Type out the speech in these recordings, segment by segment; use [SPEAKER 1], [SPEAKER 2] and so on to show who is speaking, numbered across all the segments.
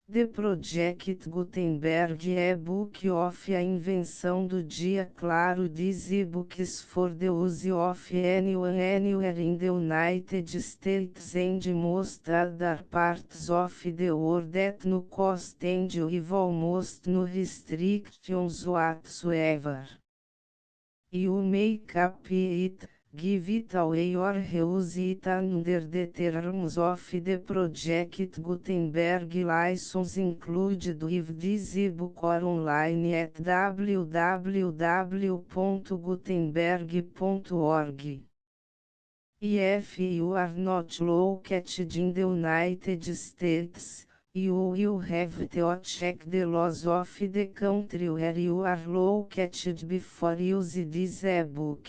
[SPEAKER 1] The Project Gutenberg e-book of A Invenção do Dia Claro. These e-books for the use of anyone anywhere in the United States and most other parts of the world at no cost and with almost no restrictions whatsoever. You may copy it, give it away or reuse it under the terms of the Project Gutenberg license included with this ebook or online at www.gutenberg.org. If you are not located in the United States, you will have to check the laws of the country where you are located before using this ebook.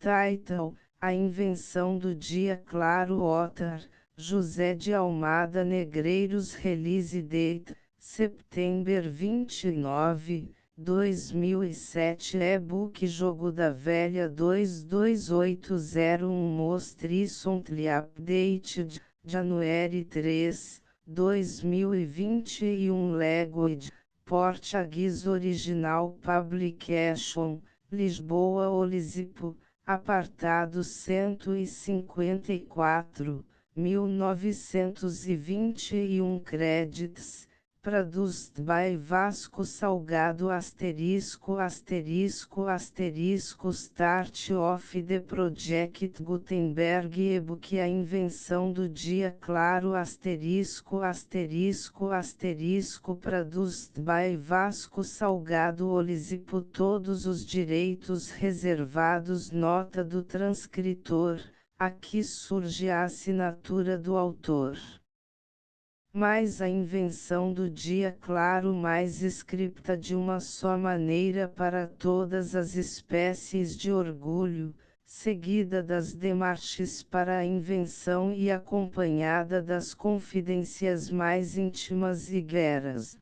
[SPEAKER 1] Title: A Invenção do Dia Claro. Author: José de Almada Negreiros. Release date: September 29, 2007. E-book Jogo da Velha 22801. Most recently updated, January 3, 2021. Language: Português. Original Publication: Lisboa Olisipo. Apartado 154, 1921. Credits: Produced by Vasco Salgado ************************************************ Start of the Project Gutenberg e-book A Invenção do Dia Claro Produced by Vasco Salgado Olisipo. Todos os direitos reservados. Nota do transcritor: aqui surge a assinatura do autor. Mas a invenção do dia claro mais escrita de uma só maneira para todas as espécies de orgulho, seguida das demarches para a invenção e acompanhada das confidências mais íntimas e guerras.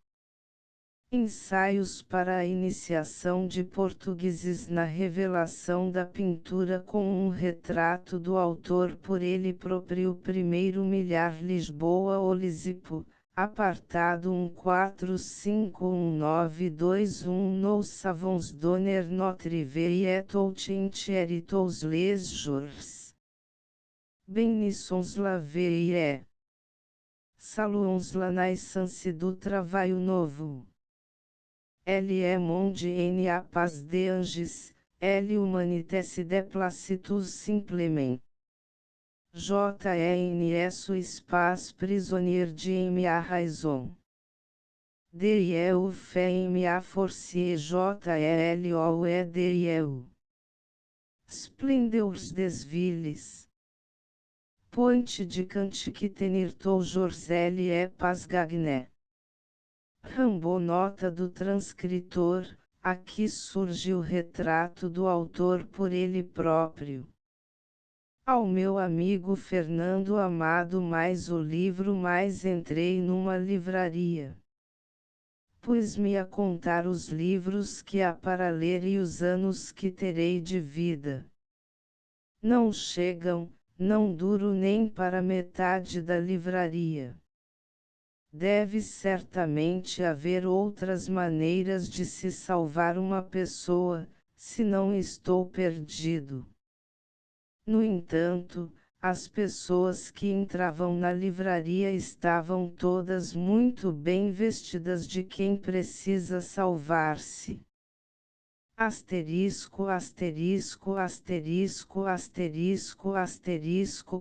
[SPEAKER 1] Ensaios para a iniciação de portugueses na revelação da pintura com um retrato do autor por ele próprio. Primeiro milhar. Lisboa Olisipo, apartado 14519221. Nous savons donner notre vie et tout entier tous les jours. Bénissons la vie. Saluons la naissance do trabalho novo. Le monde en a paz de anges, l'humanité se déplace tout simplement. JNS espace prisonnier de ma raison. DEU fait ma force JLOE DEU. Splendeurs des villes. Point de cantique tenir toujours pas gagné. Rambo. Nota do transcritor: aqui surge o retrato do autor por ele próprio. Ao meu amigo Fernando Amado. Mais o livro. Mais entrei numa livraria. Pus-me a contar os livros que há para ler e os anos que terei de vida. Não chegam, não duro nem para metade da livraria. Deve certamente haver outras maneiras de se salvar uma pessoa, se não estou perdido. No entanto, as pessoas que entravam na livraria estavam todas muito bem vestidas de quem precisa salvar-se.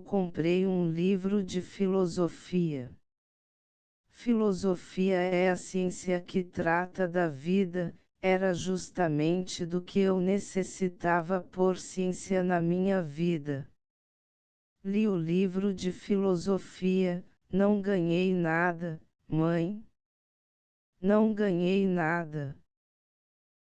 [SPEAKER 1] Comprei um livro de filosofia. Filosofia é a ciência que trata da vida. Era justamente do que eu necessitava pôr ciência na minha vida. Li o livro de filosofia, não ganhei nada, mãe. Não ganhei nada.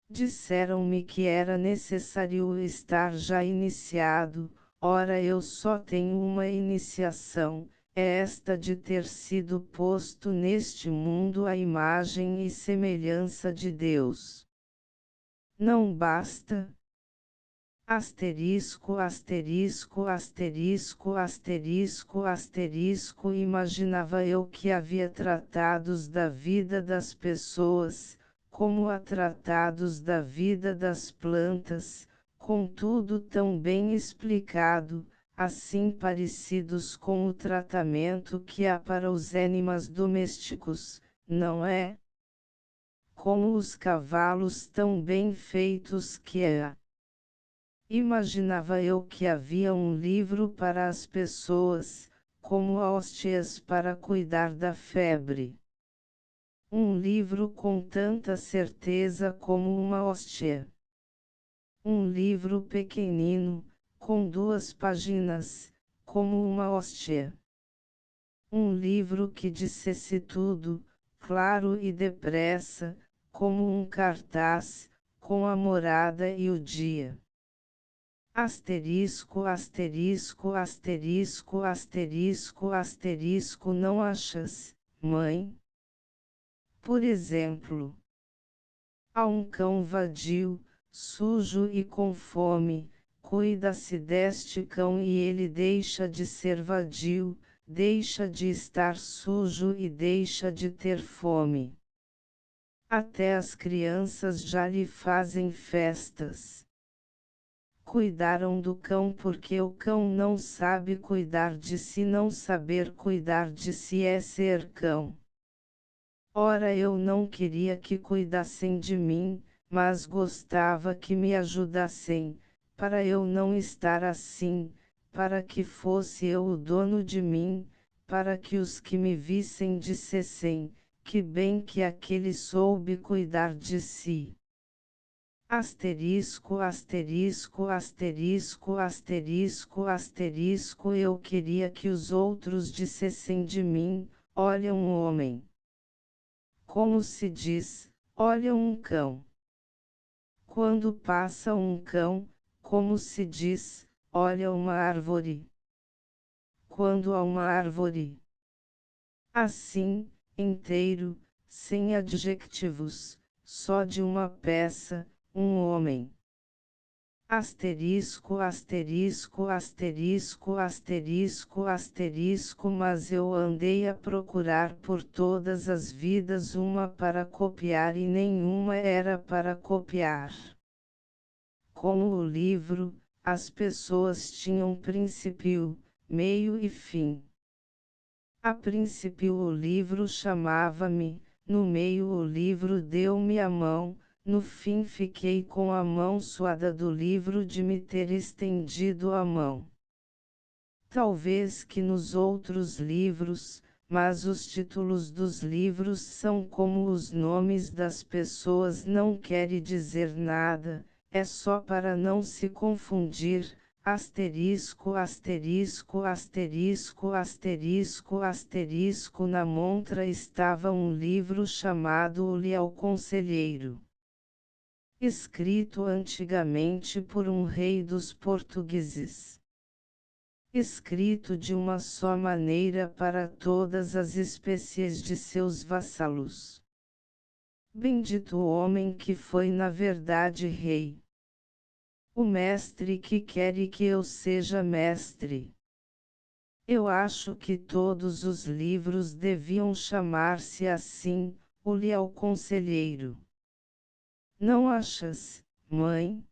[SPEAKER 1] Disseram-me que era necessário estar já iniciado. Ora, eu só tenho uma iniciação. É esta de ter sido posto neste mundo à imagem e semelhança de Deus. Não basta? Asterisco, asterisco, asterisco, asterisco, asterisco. Imaginava eu que havia tratados da vida das pessoas, como há tratados da vida das plantas, contudo tão bem explicado, assim parecidos com o tratamento que há para os animais domésticos, não é? Como os cavalos tão bem feitos que é. Imaginava eu que havia um livro para as pessoas, como hóstias para cuidar da febre. Um livro com tanta certeza como uma hóstia. Um livro pequenino, com 2 páginas, como uma hóstia. Um livro que dissesse tudo, claro e depressa, como um cartaz, com a morada e o dia. Asterisco, asterisco, asterisco, asterisco, asterisco. Não achas, mãe? Por exemplo, há um cão vadio, sujo e com fome, cuida-se deste cão e ele deixa de ser vadio, deixa de estar sujo e deixa de ter fome. Até as crianças já lhe fazem festas. Cuidaram do cão porque o cão não sabe cuidar de si. Não saber cuidar de si é ser cão. Ora, eu não queria que cuidassem de mim, mas gostava que me ajudassem, para eu não estar assim, para que fosse eu o dono de mim, para que os que me vissem dissessem, que bem que aquele soube cuidar de si. Asterisco, asterisco, asterisco, asterisco, asterisco. Eu queria que os outros dissessem de mim, olha um homem. Como se diz, olha um cão. Quando passa um cão, como se diz, olha uma árvore. Quando há uma árvore. Assim, inteiro, sem adjetivos, só de uma peça, um homem. Asterisco, asterisco, asterisco, asterisco, asterisco. Mas eu andei a procurar por todas as vidas uma para copiar e nenhuma era para copiar. Como o livro, as pessoas tinham princípio, meio e fim. A princípio o livro chamava-me, no meio o livro deu-me a mão, no fim fiquei com a mão suada do livro de me ter estendido a mão. Talvez que nos outros livros, mas os títulos dos livros são como os nomes das pessoas, não querem dizer nada, é só para não se confundir. Asterisco, asterisco, asterisco, asterisco, asterisco. Na montra estava um livro chamado O Leal Conselheiro. Escrito antigamente por um rei dos portugueses. Escrito de uma só maneira para todas as espécies de seus vassalos. Bendito o homem que foi na verdade rei. O mestre que quer que eu seja mestre. Eu acho que todos os livros deviam chamar-se assim, o Leal Conselheiro. Não achas, mãe?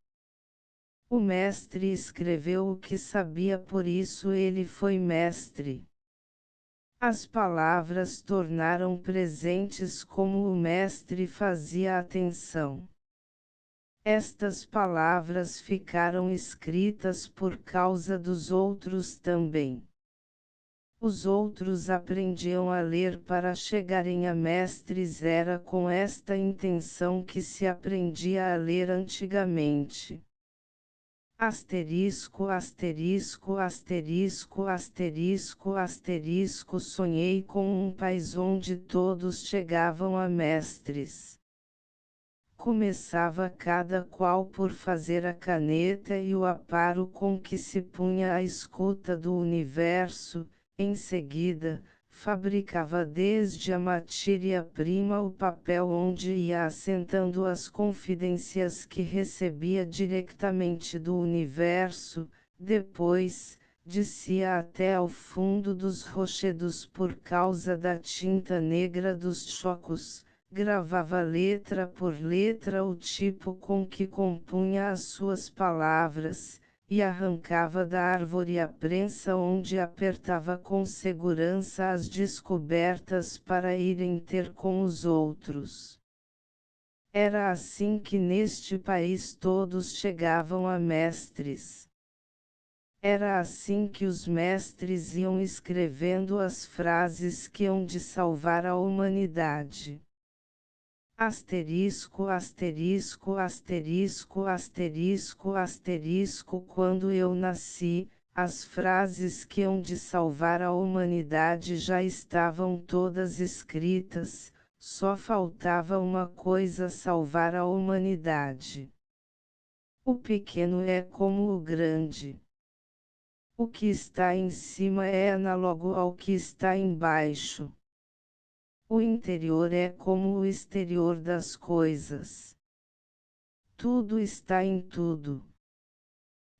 [SPEAKER 1] O mestre escreveu o que sabia, por isso ele foi mestre. As palavras tornaram presentes como o mestre fazia atenção. Estas palavras ficaram escritas por causa dos outros também. Os outros aprendiam a ler para chegarem a mestres. Era com esta intenção que se aprendia a ler antigamente. Asterisco, asterisco, asterisco, asterisco, asterisco. Sonhei com um país onde todos chegavam a mestres. Começava cada qual por fazer a caneta e o aparo com que se punha à escuta do universo, em seguida, fabricava desde a matéria-prima o papel onde ia assentando as confidências que recebia diretamente do universo, depois, descia até ao fundo dos rochedos por causa da tinta negra dos chocos, gravava letra por letra o tipo com que compunha as suas palavras, e arrancava da árvore a prensa onde apertava com segurança as descobertas para irem ter com os outros. Era assim que neste país todos chegavam a mestres. Era assim que os mestres iam escrevendo as frases que hão de salvar a humanidade. Asterisco, asterisco, asterisco, asterisco, asterisco. Quando eu nasci, as frases que hão de salvar a humanidade já estavam todas escritas, só faltava uma coisa: salvar a humanidade. O pequeno é como o grande. O que está em cima é análogo ao que está embaixo. O interior é como o exterior das coisas. Tudo está em tudo.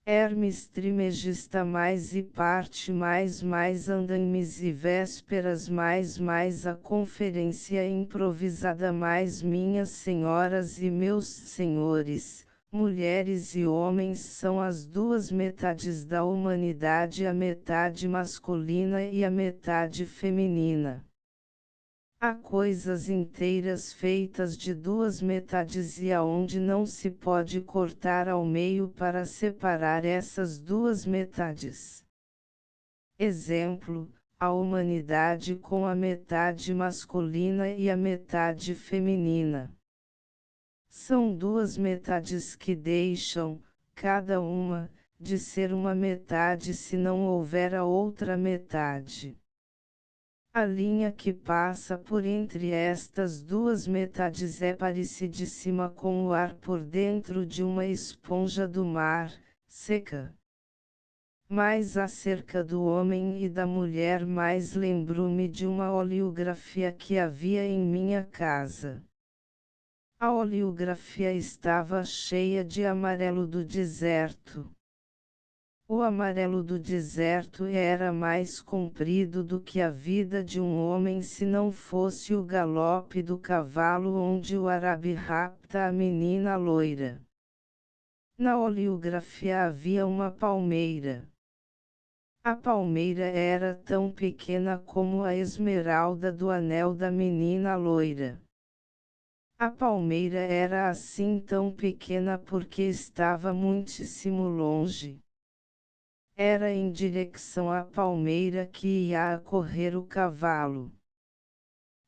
[SPEAKER 1] Hermes Trismegista mais e parte mais andames e vésperas mais a conferência improvisada mais. Minhas senhoras e meus senhores, mulheres e homens são as duas metades da humanidade, a metade masculina e a metade feminina. Há coisas inteiras feitas de duas metades e aonde não se pode cortar ao meio para separar essas duas metades. Exemplo, a humanidade com a metade masculina e a metade feminina. São duas metades que deixam, cada uma, de ser uma metade se não houver a outra metade. A linha que passa por entre estas duas metades é parecidíssima com o ar por dentro de uma esponja do mar, seca. Mas acerca do homem e da mulher, mais lembro-me de uma oleografia que havia em minha casa. A oleografia estava cheia de amarelo do deserto. O amarelo do deserto era mais comprido do que a vida de um homem se não fosse o galope do cavalo onde o árabe rapta a menina loira. Na oleografia havia uma palmeira. A palmeira era tão pequena como a esmeralda do anel da menina loira. A palmeira era assim tão pequena porque estava muitíssimo longe. Era em direção à palmeira que ia a correr o cavalo.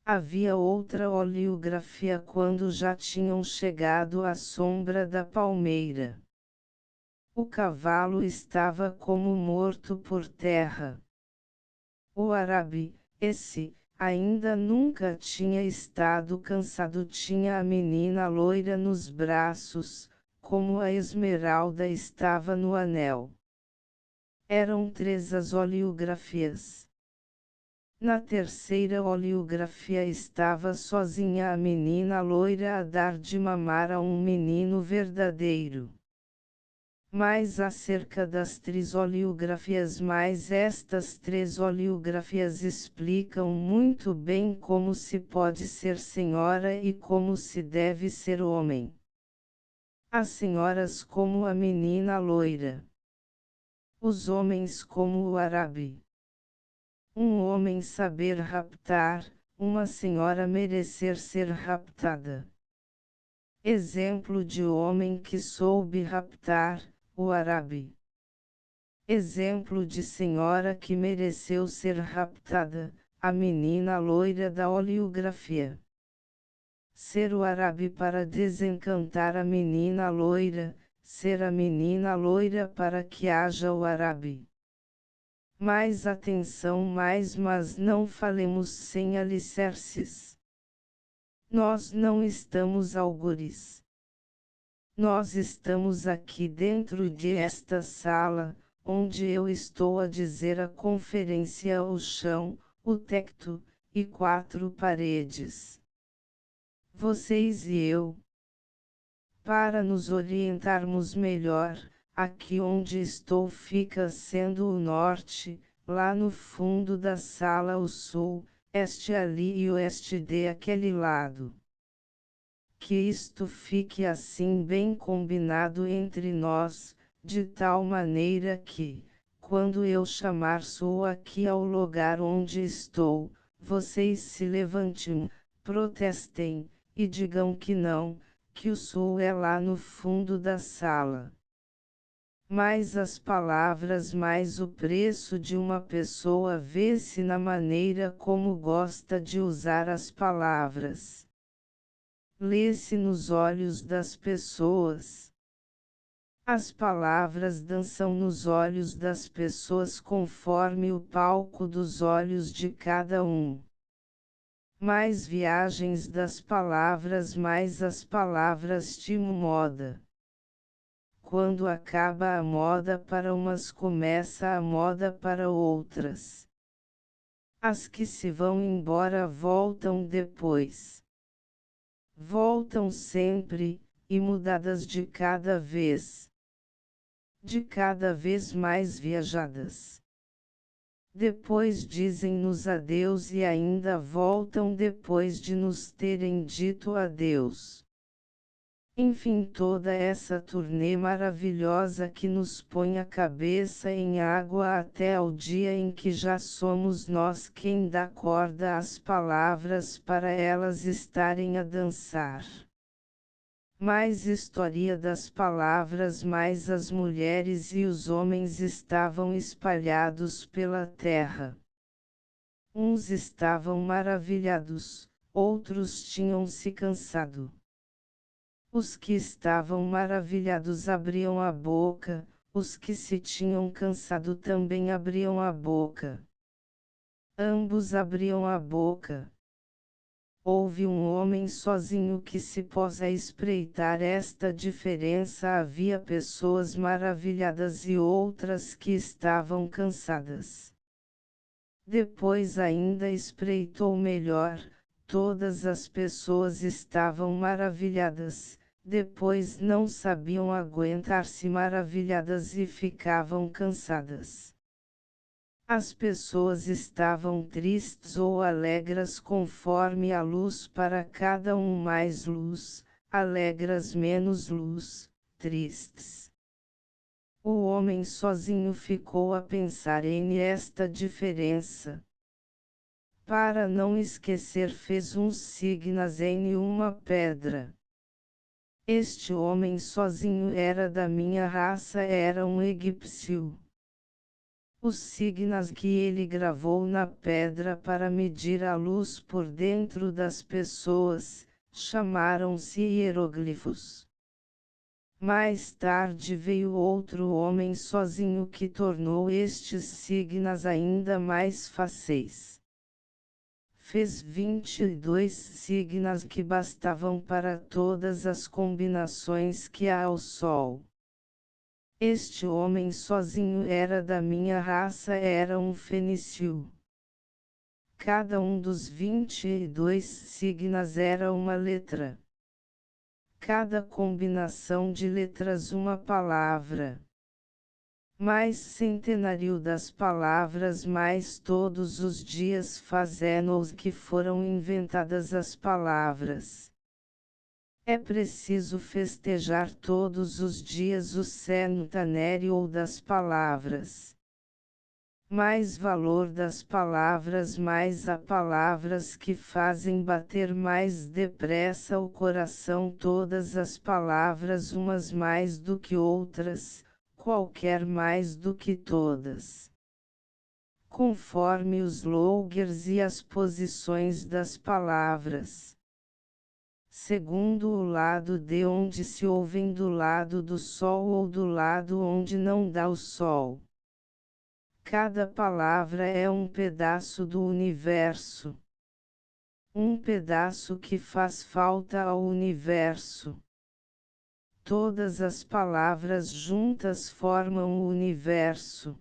[SPEAKER 1] Havia outra oleografia quando já tinham chegado à sombra da palmeira. O cavalo estava como morto por terra. O árabe, esse, ainda nunca tinha estado cansado, tinha a menina loira nos braços, como a esmeralda estava no anel. Eram 3 as oleografias. Na terceira oleografia estava sozinha a menina loira a dar de mamar a um menino verdadeiro. Mas acerca das 3 oleografias, mais estas 3 oleografias explicam muito bem como se pode ser senhora e como se deve ser homem. As senhoras como a menina loira. Os homens como o árabe. Um homem saber raptar, uma senhora merecer ser raptada. Exemplo de homem que soube raptar, o árabe. Exemplo de senhora que mereceu ser raptada, a menina loira da oleografia. Ser o árabe para desencantar a menina loira, ser a menina loira para que haja o árabe. Mais atenção, mas não falemos sem alicerces. Nós não estamos algures. Nós estamos aqui dentro de esta sala, onde eu estou a dizer a conferência ao chão, o teto, e 4 paredes. Vocês e eu. Para nos orientarmos melhor, aqui onde estou fica sendo o norte, lá no fundo da sala o sul, este ali e oeste de aquele lado. Que isto fique assim bem combinado entre nós, de tal maneira que, quando eu chamar sul aqui ao lugar onde estou, vocês se levantem, protestem, e digam que não, que o sul é lá no fundo da sala. Mais as palavras mais o preço de uma pessoa vê-se na maneira como gosta de usar as palavras. Lê-se nos olhos das pessoas. As palavras dançam nos olhos das pessoas conforme o palco dos olhos de cada um. Mais viagens das palavras, mais as palavras de moda. Quando acaba a moda para umas, começa a moda para outras. As que se vão embora voltam depois. Voltam sempre, e mudadas de cada vez. De cada vez mais viajadas. Depois dizem-nos adeus e ainda voltam depois de nos terem dito adeus. Enfim, toda essa turnê maravilhosa que nos põe a cabeça em água até ao dia em que já somos nós quem dá corda às palavras para elas estarem a dançar. Mais história das palavras, mais as mulheres e os homens estavam espalhados pela terra. Uns estavam maravilhados, outros tinham se cansado. Os que estavam maravilhados abriam a boca, os que se tinham cansado também abriam a boca. Ambos abriam a boca. Houve um homem sozinho que se pôs a espreitar esta diferença. Havia pessoas maravilhadas e outras que estavam cansadas. Depois ainda espreitou melhor, todas as pessoas estavam maravilhadas, depois não sabiam aguentar-se maravilhadas e ficavam cansadas. As pessoas estavam tristes ou alegres conforme a luz, para cada um mais luz, alegres menos luz, tristes. O homem sozinho ficou a pensar em esta diferença. Para não esquecer, fez uns signos em uma pedra. Este homem sozinho era da minha raça, era um egípcio. Os signos que ele gravou na pedra para medir a luz por dentro das pessoas, chamaram-se hieroglifos. Mais tarde veio outro homem sozinho que tornou estes signos ainda mais fáceis. Fez 22 signos que bastavam para todas as combinações que há ao Sol. Este homem sozinho era da minha raça, era um fenício. Cada um dos 22 signos era uma letra. Cada combinação de letras uma palavra. Mais centenário das palavras, mais todos os dias fazendo-os que foram inventadas as palavras. É preciso festejar todos os dias o centenário das palavras. Mais valor das palavras, mais há palavras que fazem bater mais depressa o coração, todas as palavras umas mais do que outras, qualquer mais do que todas. Conforme os lugares e as posições das palavras. Segundo o lado de onde se ouvem, do lado do sol ou do lado onde não dá o sol. Cada palavra é um pedaço do universo. Um pedaço que faz falta ao universo. Todas as palavras juntas formam o universo.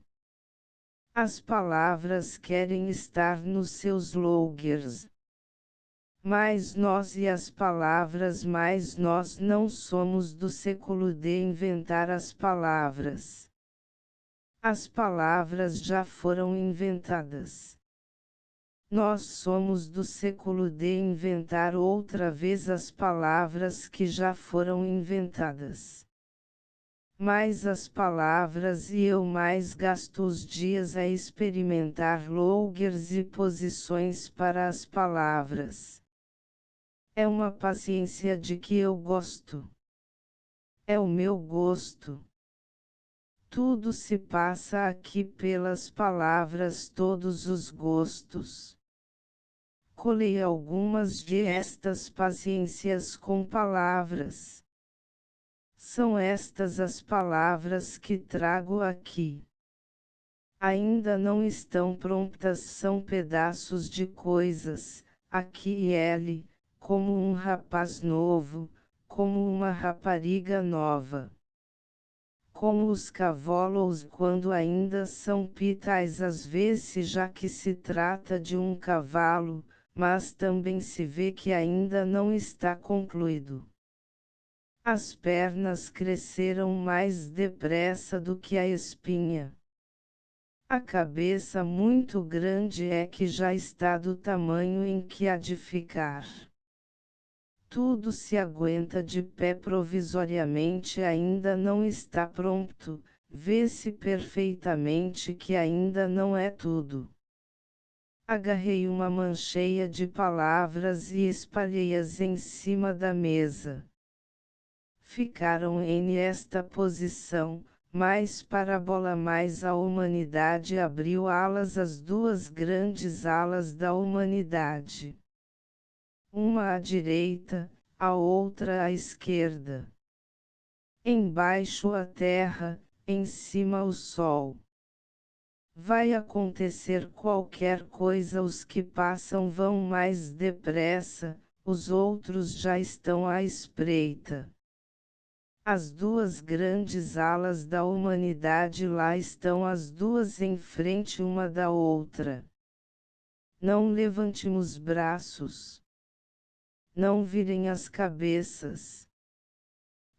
[SPEAKER 1] As palavras querem estar nos seus logers. Mas nós e as palavras, mas nós não somos do século de inventar as palavras. As palavras já foram inventadas. Nós somos do século de inventar outra vez as palavras que já foram inventadas. Mas as palavras e eu mais gasto os dias a experimentar logers e posições para as palavras. É uma paciência de que eu gosto. É o meu gosto. Tudo se passa aqui pelas palavras, todos os gostos. Colei algumas de estas paciências com palavras. São estas as palavras que trago aqui. Ainda não estão prontas, são pedaços de coisas, aqui e ali, como um rapaz novo, como uma rapariga nova. Como os cavalos quando ainda são pitais, às vezes, já que se trata de um cavalo, mas também se vê que ainda não está concluído. As pernas cresceram mais depressa do que a espinha. A cabeça muito grande é que já está do tamanho em que há de ficar. Tudo se aguenta de pé provisoriamente, ainda não está pronto, vê-se perfeitamente que ainda não é tudo. Agarrei uma mancheia de palavras e espalhei-as em cima da mesa. Ficaram em esta posição, mais parabola, mais a humanidade abriu alas, as duas grandes alas da humanidade. Uma à direita, a outra à esquerda. Embaixo a terra, em cima o sol. Vai acontecer qualquer coisa, os que passam vão mais depressa, os outros já estão à espreita. As duas grandes alas da humanidade lá estão, as duas em frente uma da outra. Não levantemos braços. Não virem as cabeças.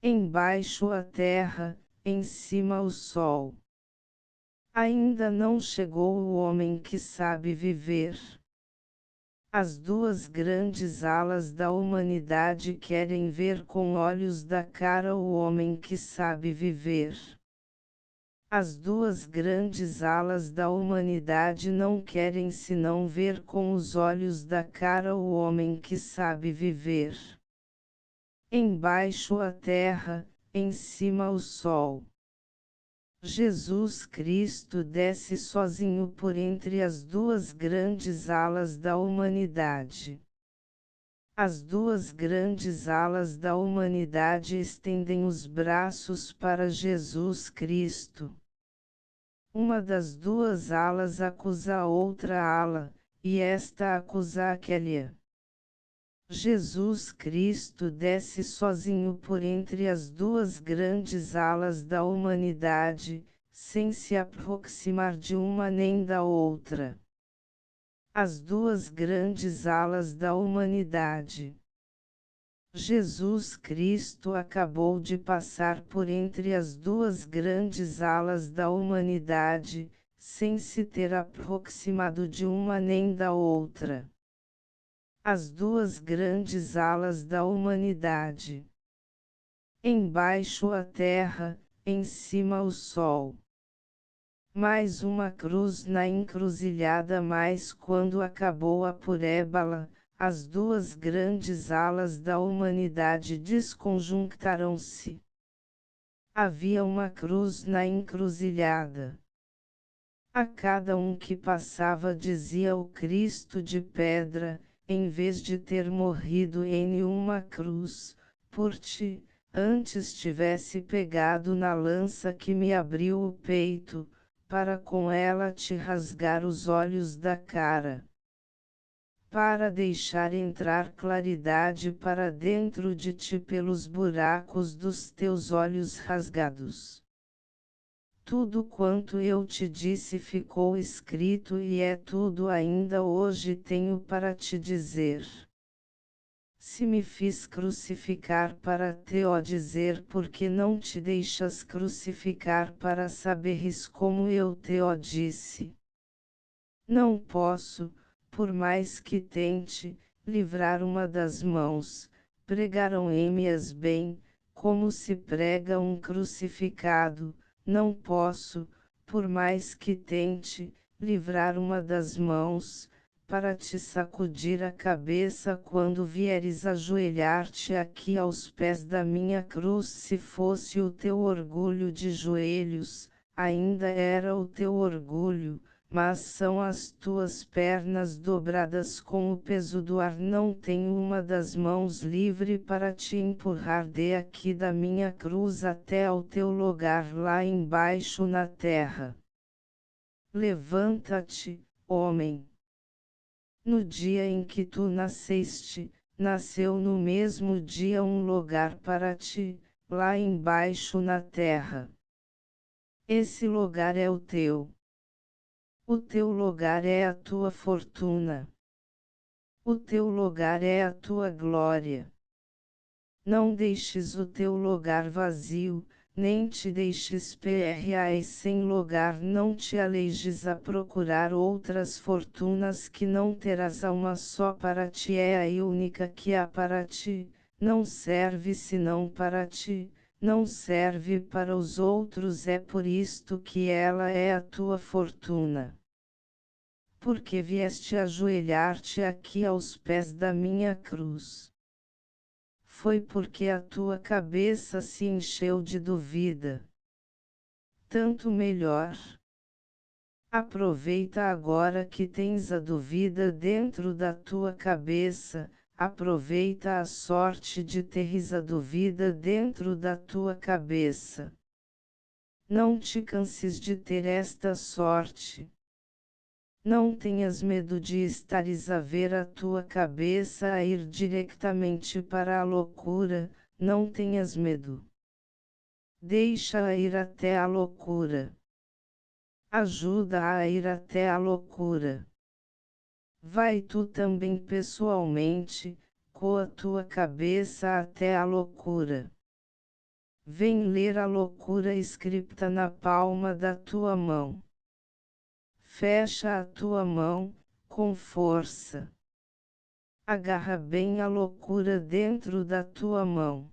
[SPEAKER 1] Embaixo a terra, em cima o sol. Ainda não chegou o homem que sabe viver. As duas grandes alas da humanidade querem ver com olhos da cara o homem que sabe viver. As duas grandes alas da humanidade não querem senão ver com os olhos da cara o homem que sabe viver. Embaixo a terra, em cima o sol. Jesus Cristo desce sozinho por entre as duas grandes alas da humanidade. As duas grandes alas da humanidade estendem os braços para Jesus Cristo. Uma das duas alas acusa a outra ala, e esta acusa aquela. Jesus Cristo desce sozinho por entre as duas grandes alas da humanidade, sem se aproximar de uma nem da outra. As duas grandes alas da humanidade. Jesus Cristo acabou de passar por entre as duas grandes alas da humanidade, sem se ter aproximado de uma nem da outra. As duas grandes alas da humanidade. Embaixo a terra, em cima o sol. Mais uma cruz na encruzilhada, mas quando acabou a purébala, as duas grandes alas da humanidade desconjunctaram-se. Havia uma cruz na encruzilhada. A cada um que passava dizia o Cristo de pedra, em vez de ter morrido em uma cruz, por ti, antes tivesse pegado na lança que me abriu o peito, para com ela te rasgar os olhos da cara. Para deixar entrar claridade para dentro de ti pelos buracos dos teus olhos rasgados. Tudo quanto eu te disse ficou escrito e é tudo ainda hoje tenho para te dizer. Se me fiz crucificar para te o dizer, porque não te deixas crucificar para saberes como eu te o disse. Não posso, por mais que tente, livrar uma das mãos, pregaram-me-as bem, como se prega um crucificado, não posso, por mais que tente, livrar uma das mãos, para te sacudir a cabeça quando vieres ajoelhar-te aqui aos pés da minha cruz. Se fosse o teu orgulho de joelhos, ainda era o teu orgulho, mas são as tuas pernas dobradas com o peso do ar. Não tenho uma das mãos livre para te empurrar de aqui da minha cruz até ao teu lugar lá embaixo na terra. Levanta-te, homem. No dia em que tu nasceste, nasceu no mesmo dia um lugar para ti, lá embaixo na terra. Esse lugar é o teu. O teu lugar é a tua fortuna. O teu lugar é a tua glória. Não deixes o teu lugar vazio, nem te deixes perrais sem lugar. Não te alejes a procurar outras fortunas que não terás. A uma só para ti é a única que há para ti, não serve senão para ti, não serve para os outros. É por isto que ela é a tua fortuna. Porque vieste ajoelhar-te aqui aos pés da minha cruz. Foi porque a tua cabeça se encheu de dúvida. Tanto melhor. Aproveita agora que tens a dúvida dentro da tua cabeça, aproveita a sorte de teres a dúvida dentro da tua cabeça. Não te canses de ter esta sorte. Não tenhas medo de estares a ver a tua cabeça a ir diretamente para a loucura, não tenhas medo. Deixa-a ir até a loucura. Ajuda-a a ir até a loucura. Vai tu também pessoalmente, com a tua cabeça até a loucura. Vem ler a loucura escrita na palma da tua mão. Fecha a tua mão, com força. Agarra bem a loucura dentro da tua mão.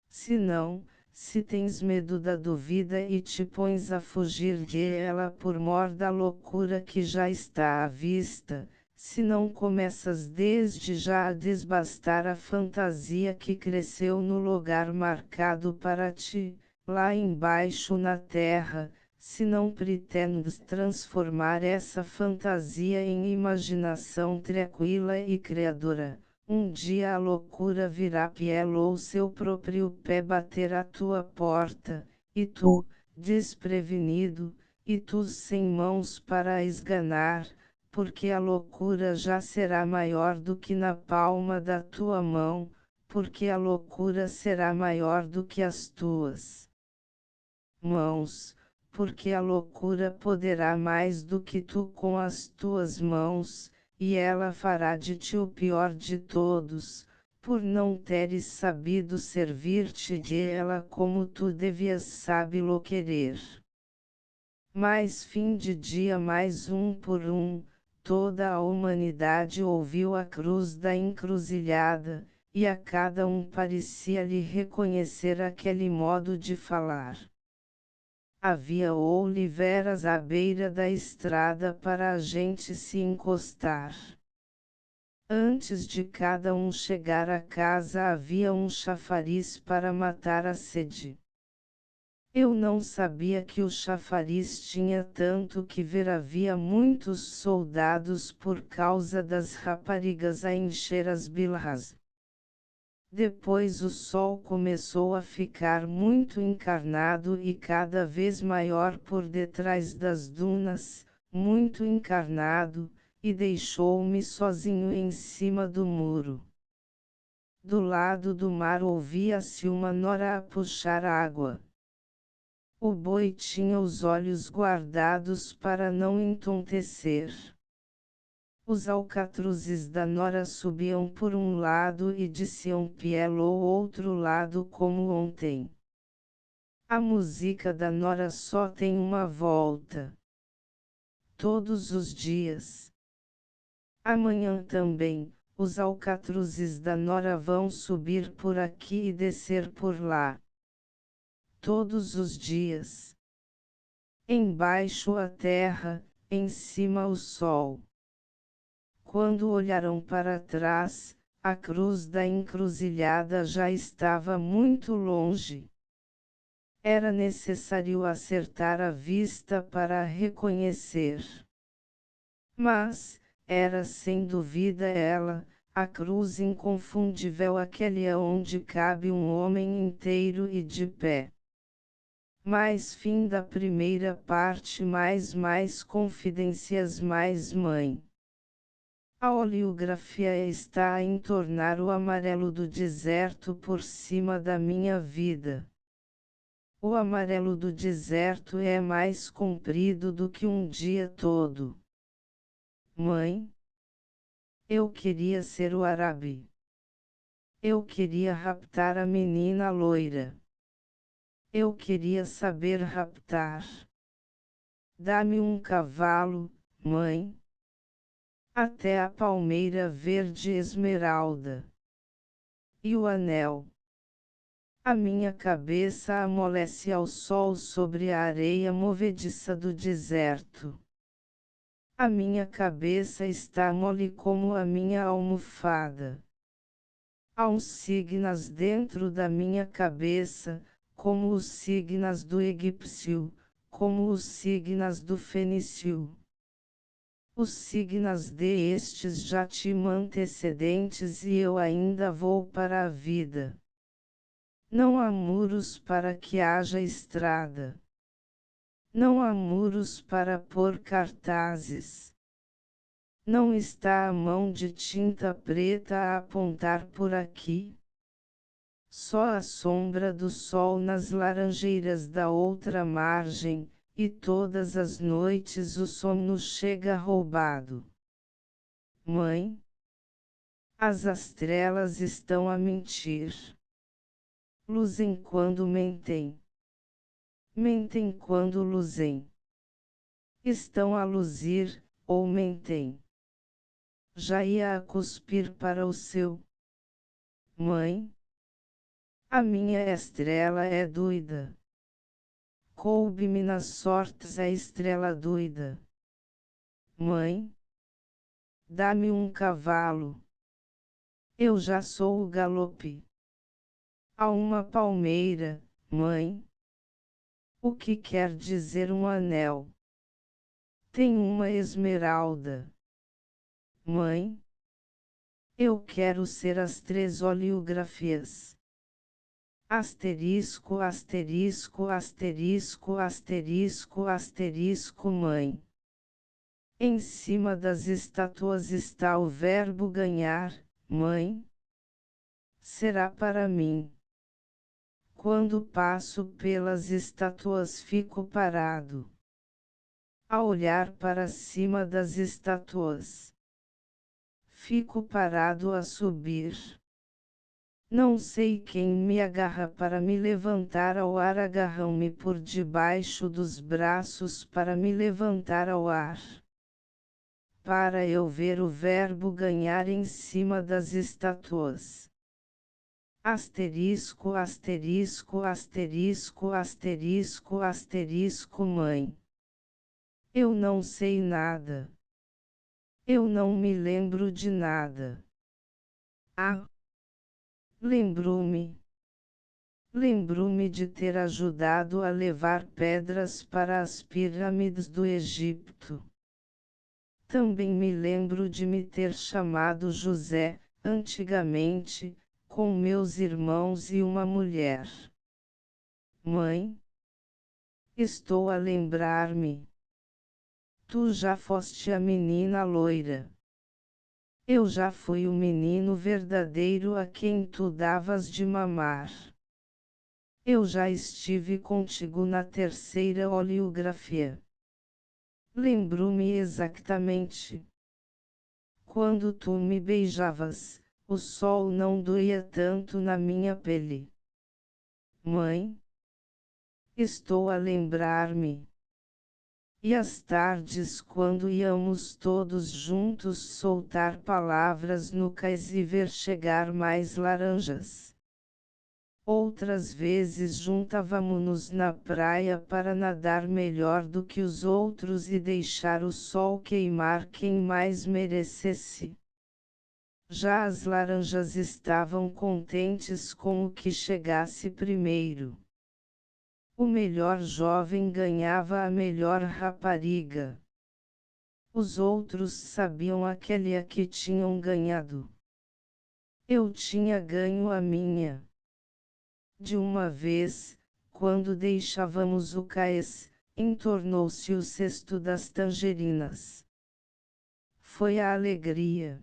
[SPEAKER 1] Se não, se tens medo da dúvida e te pões a fugir de ela por mor da loucura que já está à vista, se não começas desde já a desbastar a fantasia que cresceu no lugar marcado para ti, lá embaixo na terra, se não pretendes transformar essa fantasia em imaginação tranquila e criadora, um dia a loucura virá pelo ou seu próprio pé bater à tua porta, e tu, desprevenido, e tu sem mãos para a esganar, porque a loucura já será maior do que na palma da tua mão, porque a loucura será maior do que as tuas mãos, porque a loucura poderá mais do que tu com as tuas mãos, e ela fará de ti o pior de todos, por não teres sabido servir-te de ela como tu devias sábelo querer. Mas fim de dia mais um por um, toda a humanidade ouviu a cruz da encruzilhada, e a cada um parecia-lhe reconhecer aquele modo de falar. Havia oliveiras à beira da estrada para a gente se encostar. Antes de cada um chegar a casa havia um chafariz para matar a sede. Eu não sabia que o chafariz tinha tanto que ver. Havia muitos soldados por causa das raparigas a encher as bilhas. Depois o sol começou a ficar muito encarnado e cada vez maior por detrás das dunas, muito encarnado, e deixou-me sozinho em cima do muro. Do lado do mar ouvia-se uma nora a puxar água. O boi tinha os olhos guardados para não entontecer. Os alcatruzes da nora subiam por um lado e desciam pelo outro lado como ontem. A música da nora só tem uma volta. Todos os dias. Amanhã também, os alcatruzes da nora vão subir por aqui e descer por lá. Todos os dias. Embaixo a terra, em cima o sol. Quando olharam para trás, a cruz da encruzilhada já estava muito longe. Era necessário acertar a vista para a reconhecer. Mas, era sem dúvida ela, a cruz inconfundível, aquele onde cabe um homem inteiro e de pé. Mais fim da primeira parte, mais confidências, mais mãe. A oleografia está a entornar o amarelo do deserto por cima da minha vida. O amarelo do deserto é mais comprido do que um dia todo. Mãe? Eu queria ser o Arabi. Eu queria raptar a menina loira. Eu queria saber raptar. Dá-me um cavalo, mãe. Até a palmeira verde esmeralda. E o anel. A minha cabeça amolece ao sol sobre a areia movediça do deserto. A minha cabeça está mole como a minha almofada. Há uns signos dentro da minha cabeça, como os signos do egípcio, como os signos do fenício. Os signos destes já tinham antecedentes e eu ainda vou para a vida. Não há muros para que haja estrada. Não há muros para pôr cartazes. Não está a mão de tinta preta a apontar por aqui. Só a sombra do sol nas laranjeiras da outra margem, e todas as noites o sono chega roubado. Mãe? As estrelas estão a mentir. Luzem quando mentem. Mentem quando luzem. Estão a luzir, ou mentem. Já ia a cuspir para o seu. Mãe? A minha estrela é doida. Coube-me nas sortes a estrela doida. Mãe? Dá-me um cavalo. Eu já sou o galope. Há uma palmeira, mãe. O que quer dizer um anel? Tem uma esmeralda. Mãe? Eu quero ser as 3 oleografias. Asterisco, asterisco, asterisco, asterisco, asterisco, mãe. Em cima das estátuas está o verbo ganhar, mãe. Será para mim. Quando passo pelas estátuas fico parado. A olhar para cima das estátuas. Fico parado a subir. Não sei quem me agarra para me levantar ao ar, agarram-me por debaixo dos braços para me levantar ao ar. Para eu ver o verbo ganhar em cima das estátuas. Asterisco, asterisco, asterisco, asterisco, asterisco, mãe. Eu não sei nada. Eu não me lembro de nada. Ah! Lembro-me. Lembro-me de ter ajudado a levar pedras para as pirâmides do Egito. Também me lembro de me ter chamado José, antigamente, com meus irmãos e uma mulher. Mãe? Estou a lembrar-me. Tu já foste a menina loira. Eu já fui o menino verdadeiro a quem tu davas de mamar. Eu já estive contigo na terceira oleografia. Lembro-me exatamente. Quando tu me beijavas, o sol não doía tanto na minha pele. Mãe? Estou a lembrar-me. E às tardes, quando íamos todos juntos soltar palavras no cais e ver chegar mais laranjas. Outras vezes juntávamos-nos na praia para nadar melhor do que os outros e deixar o sol queimar quem mais merecesse. Já as laranjas estavam contentes com o que chegasse primeiro. O melhor jovem ganhava a melhor rapariga. Os outros sabiam aquele a que tinham ganhado. Eu tinha ganho a minha. De uma vez, quando deixávamos o cais, entornou-se o cesto das tangerinas. Foi a alegria.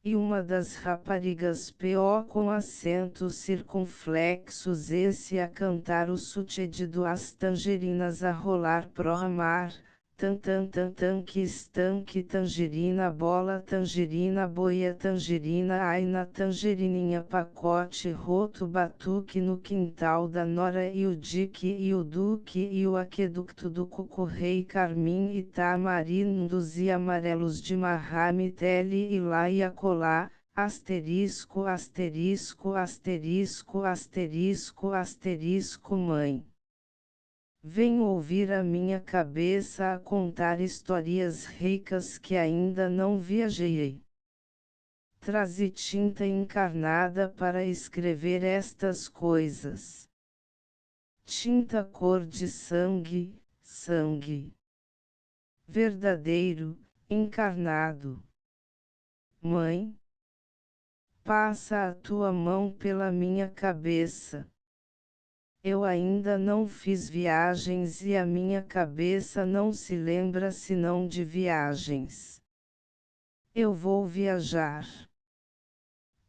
[SPEAKER 1] E uma das raparigas P.O. com acentos circunflexos esse a cantar o sucedido as tangerinas a rolar pro mar, tan tan tan tan que estanque tangerina bola tangerina boia tangerina ai na tangerininha pacote roto batuque no quintal da nora e o dique e o duque e o aqueducto do cocorrei carmim e tamarindos e amarelos de marramitele e lá e acolá, asterisco asterisco asterisco asterisco asterisco mãe. Vem ouvir a minha cabeça a contar historias ricas que ainda não viajei. Traze tinta encarnada para escrever estas coisas. Tinta cor de sangue, sangue. Verdadeiro, encarnado. Mãe, passa a tua mão pela minha cabeça. Eu ainda não fiz viagens e a minha cabeça não se lembra senão de viagens. Eu vou viajar.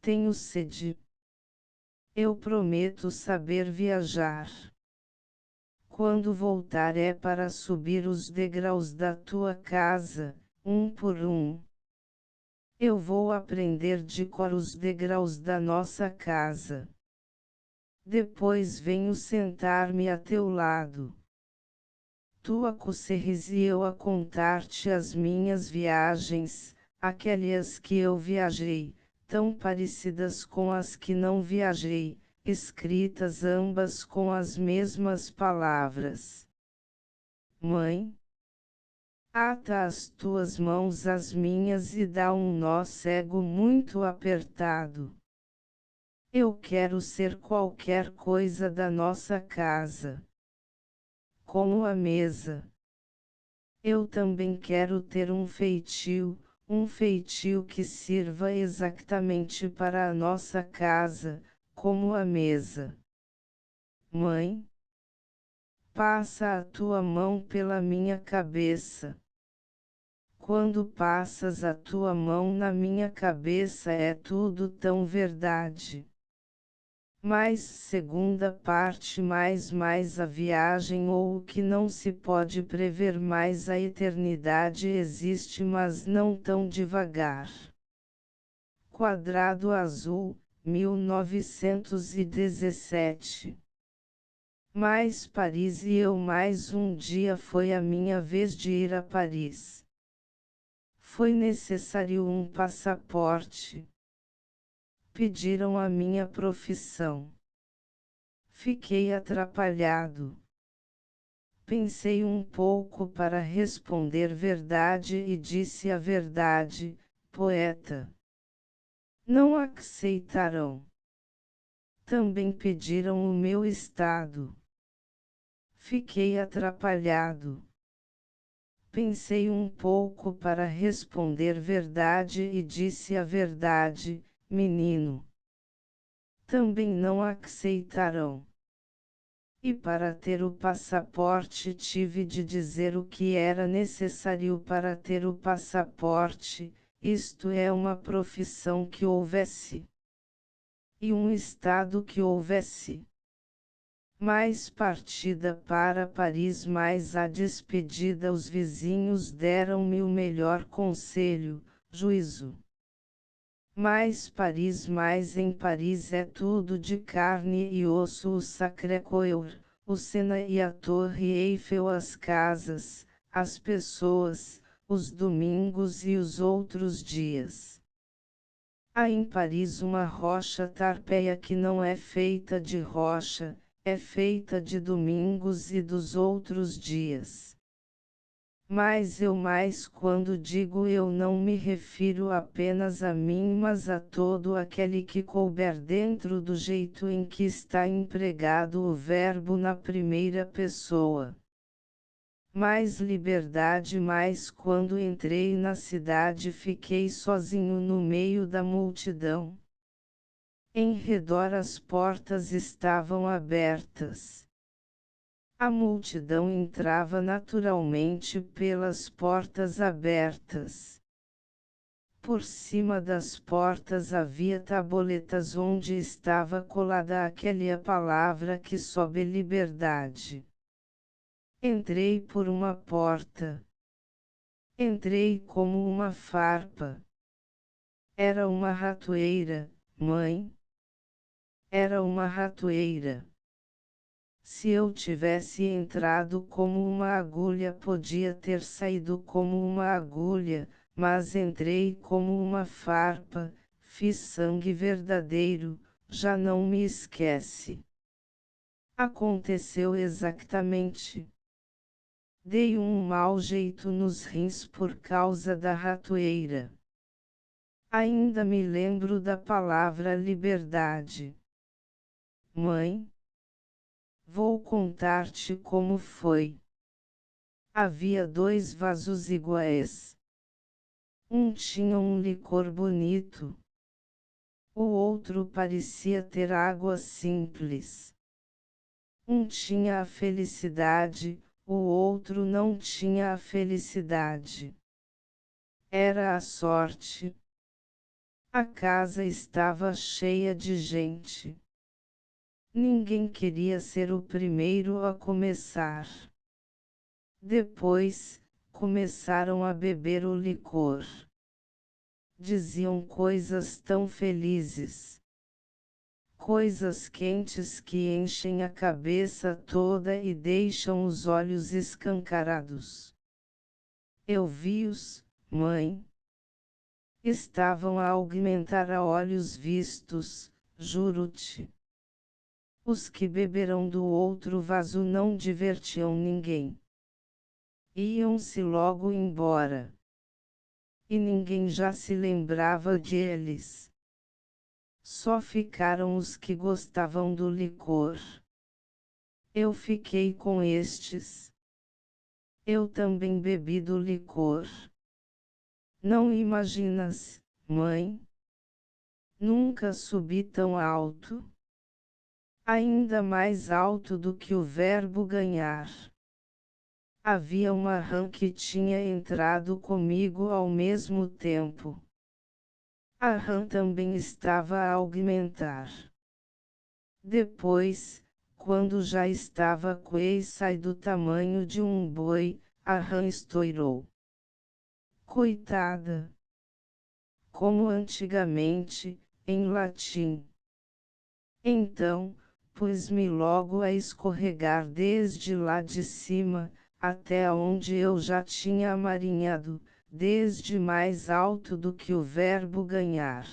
[SPEAKER 1] Tenho sede. Eu prometo saber viajar. Quando voltar é para subir os degraus da tua casa, um por um. Eu vou aprender de cor os degraus da nossa casa. Depois venho sentar-me a teu lado. Tu a cocerres e eu a contar-te as minhas viagens, aquelas que eu viajei, tão parecidas com as que não viajei, escritas ambas com as mesmas palavras. Mãe, ata as tuas mãos às minhas e dá um nó cego muito apertado. Eu quero ser qualquer coisa da nossa casa. Como a mesa. Eu também quero ter um feitio que sirva exatamente para a nossa casa, como a mesa. Mãe, passa a tua mão pela minha cabeça. Quando passas a tua mão na minha cabeça é tudo tão verdade. Mais segunda parte mais a viagem ou o que não se pode prever mais a eternidade existe mas não tão devagar. Quadrado Azul, 1917. Mais Paris e eu mais um dia foi a minha vez de ir a Paris. Foi necessário um passaporte. Pediram a minha profissão. Fiquei atrapalhado. Pensei um pouco para responder verdade e disse a verdade, poeta. Não aceitarão. Também pediram o meu estado. Fiquei atrapalhado. Pensei um pouco para responder verdade e disse a verdade, menino. Também não aceitarão. E para ter o passaporte tive de dizer o que era necessário para ter o passaporte, isto é uma profissão que houvesse. E um estado que houvesse. Mais partida para Paris, mais a despedida, os vizinhos deram-me o melhor conselho, juízo. Mais Paris, mais em Paris é tudo de carne e osso, o Sacré-Cœur, o Sena e a Torre Eiffel, as casas, as pessoas, os domingos e os outros dias. Há em Paris uma rocha tarpeia que não é feita de rocha, é feita de domingos e dos outros dias. Mas quando digo eu não me refiro apenas a mim, mas a todo aquele que couber dentro do jeito em que está empregado o verbo na primeira pessoa. Mais liberdade, mais quando entrei na cidade fiquei sozinho no meio da multidão. Em redor as portas estavam abertas. A multidão entrava naturalmente pelas portas abertas. Por cima das portas havia tabuletas onde estava colada aquela palavra que sobe liberdade. Entrei por uma porta. Entrei como uma farpa. Era uma ratoeira, mãe. Era uma ratoeira. Se eu tivesse entrado como uma agulha, podia ter saído como uma agulha, mas entrei como uma farpa, fiz sangue verdadeiro, já não me esquece. Aconteceu exatamente. Dei um mau jeito nos rins por causa da ratoeira. Ainda me lembro da palavra liberdade. Mãe, vou contar-te como foi. Havia 2 vasos iguais. Um tinha um licor bonito. O outro parecia ter água simples. Um tinha a felicidade, o outro não tinha a felicidade. Era a sorte. A casa estava cheia de gente. Ninguém queria ser o primeiro a começar. Depois, começaram a beber o licor. Diziam coisas tão felizes. Coisas quentes que enchem a cabeça toda e deixam os olhos escancarados. Eu vi-os, mãe. Estavam a augmentar a olhos vistos, juro-te. Os que beberam do outro vaso não divertiam ninguém. Iam-se logo embora. E ninguém já se lembrava deles. Só ficaram os que gostavam do licor. Eu fiquei com estes. Eu também bebi do licor. Não imaginas, mãe? Nunca subi tão alto. Ainda mais alto do que o verbo ganhar. Havia uma rã que tinha entrado comigo ao mesmo tempo. A rã também estava a augmentar. Depois, quando já estava quase do tamanho de um boi, a rã estourou. Coitada! Como antigamente, em latim. Então, pus-me logo a escorregar desde lá de cima, até onde eu já tinha amarinhado, desde mais alto do que o verbo ganhar.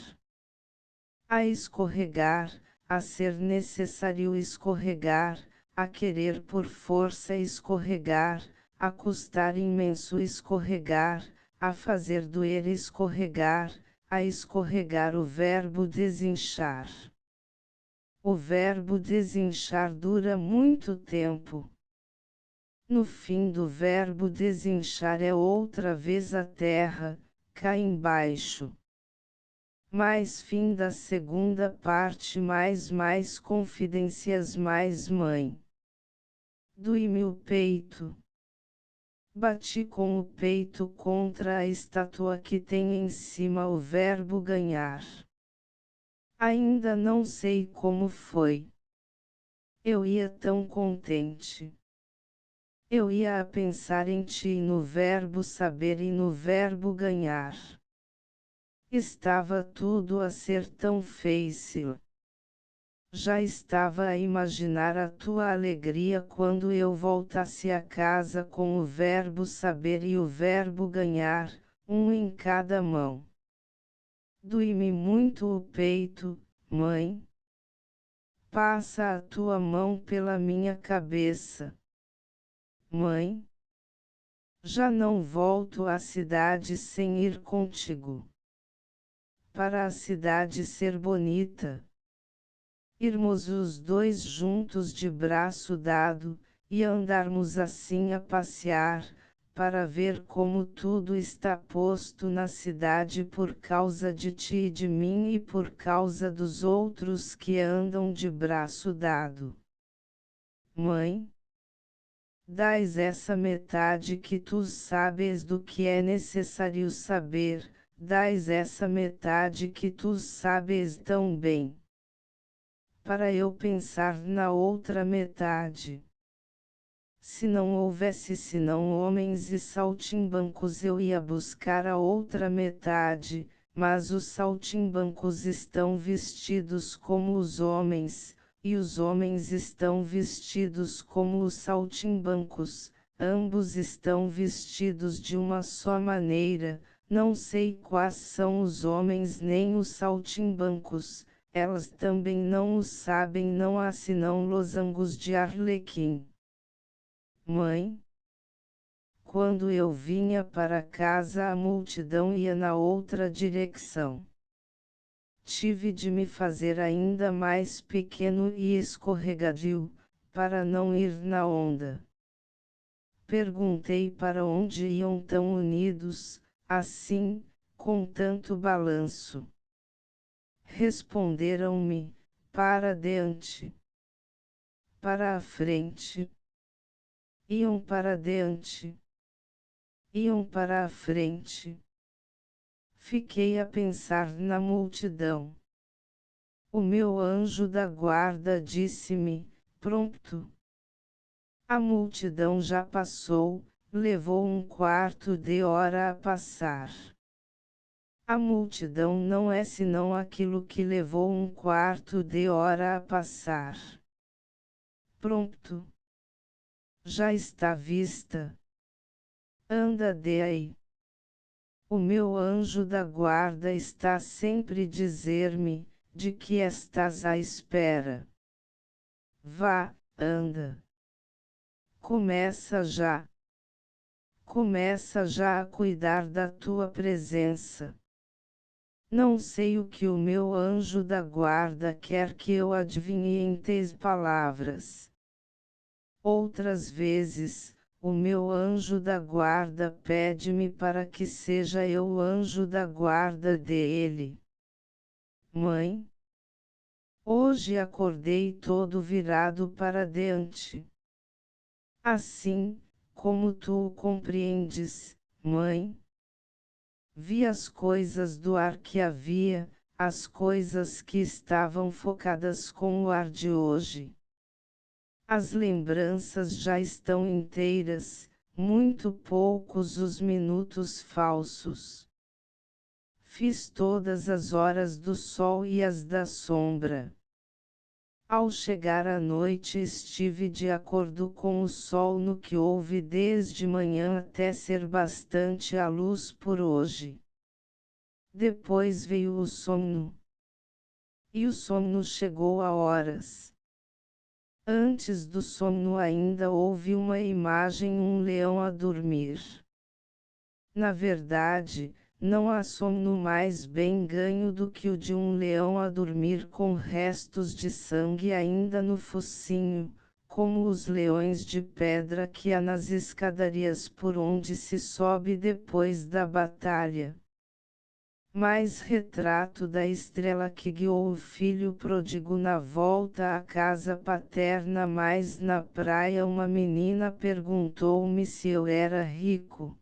[SPEAKER 1] A escorregar, a ser necessário escorregar, a querer por força escorregar, a custar imenso escorregar, a fazer doer escorregar, a escorregar o verbo desinchar. O verbo desinchar dura muito tempo. No fim do verbo desinchar é outra vez a terra, cá embaixo. Mais fim da segunda parte, mais confidências, mais mãe. Doí-me o peito. Bati com o peito contra a estátua que tem em cima o verbo ganhar. Ainda não sei como foi. Eu ia tão contente. Eu ia a pensar em ti e no verbo saber e no verbo ganhar. Estava tudo a ser tão fácil. Já estava a imaginar a tua alegria quando eu voltasse a casa com o verbo saber e o verbo ganhar, um em cada mão. Doí-me muito o peito, mãe. Passa a tua mão pela minha cabeça. Mãe. Já não volto à cidade sem ir contigo. Para a cidade ser bonita. Irmos os dois juntos de braço dado, e andarmos assim a passear, para ver como tudo está posto na cidade por causa de ti e de mim e por causa dos outros que andam de braço dado. Mãe, dais essa metade que tu sabes do que é necessário saber, dais essa metade que tu sabes tão bem. Para eu pensar na outra metade. Se não houvesse senão homens e saltimbancos eu ia buscar a outra metade, mas os saltimbancos estão vestidos como os homens, e os homens estão vestidos como os saltimbancos, ambos estão vestidos de uma só maneira, não sei quais são os homens nem os saltimbancos. Elas também não o sabem, não há senão losangos de arlequim. Mãe, quando eu vinha para casa a multidão ia na outra direção. Tive de me fazer ainda mais pequeno e escorregadio, para não ir na onda. Perguntei para onde iam tão unidos, assim, com tanto balanço. Responderam-me, para diante. Para a frente. Iam para diante. Iam para a frente. Fiquei a pensar na multidão. O meu anjo da guarda disse-me, pronto. A multidão já passou, levou um quarto de hora a passar. A multidão não é senão aquilo que levou um quarto de hora a passar. Pronto. Já está vista. Anda de aí. O meu anjo da guarda está sempre dizer-me, de que estás à espera. Vá, anda. Começa já. Começa já a cuidar da tua presença. Não sei o que o meu anjo da guarda quer que eu adivinhe em teus palavras. Outras vezes, o meu anjo da guarda pede-me para que seja eu o anjo da guarda dele. Mãe, hoje acordei todo virado para diante. Assim, como tu o compreendes, mãe? Vi as coisas do ar que havia, as coisas que estavam focadas com o ar de hoje. As lembranças já estão inteiras, muito poucos os minutos falsos. Fiz todas as horas do sol e as da sombra. Ao chegar à noite estive de acordo com o sol no que houve desde manhã até ser bastante a luz por hoje. Depois veio o sono. E o sono chegou a horas. Antes do sono ainda houve uma imagem, um leão a dormir. Na verdade, não há sono mais bem ganho do que o de um leão a dormir com restos de sangue ainda no focinho, como os leões de pedra que há nas escadarias por onde se sobe depois da batalha. Mais retrato da estrela que guiou o filho pródigo na volta à casa paterna. Mais na praia uma menina perguntou-me se eu era rico.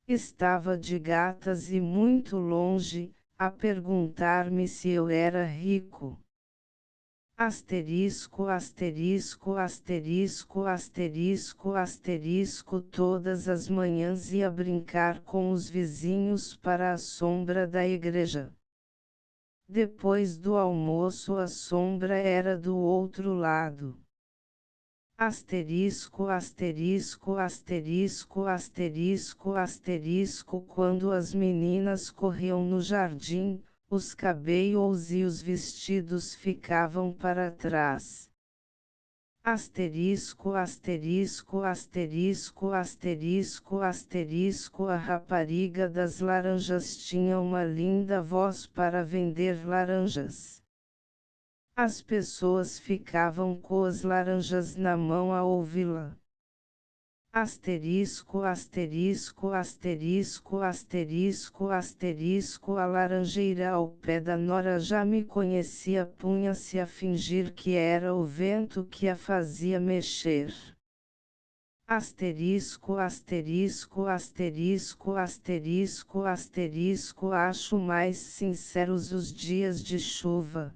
[SPEAKER 1] Estava de gatas e muito longe, a perguntar-me se eu era rico. Asterisco, asterisco, asterisco, asterisco, asterisco. Todas as manhãs ia brincar com os vizinhos para a sombra da igreja. Depois do almoço a sombra era do outro lado. Asterisco, asterisco, asterisco, asterisco, asterisco. Quando as meninas corriam no jardim, os cabelos e os vestidos ficavam para trás. Asterisco, asterisco, asterisco, asterisco, asterisco. A rapariga das laranjas tinha uma linda voz para vender laranjas. As pessoas ficavam com as laranjas na mão a ouvi-la. Asterisco, asterisco, asterisco, asterisco, asterisco. A laranjeira ao pé da nora já me conhecia, punha-se a fingir que era o vento que a fazia mexer. Asterisco, asterisco, asterisco, asterisco, asterisco. Acho mais sinceros os dias de chuva.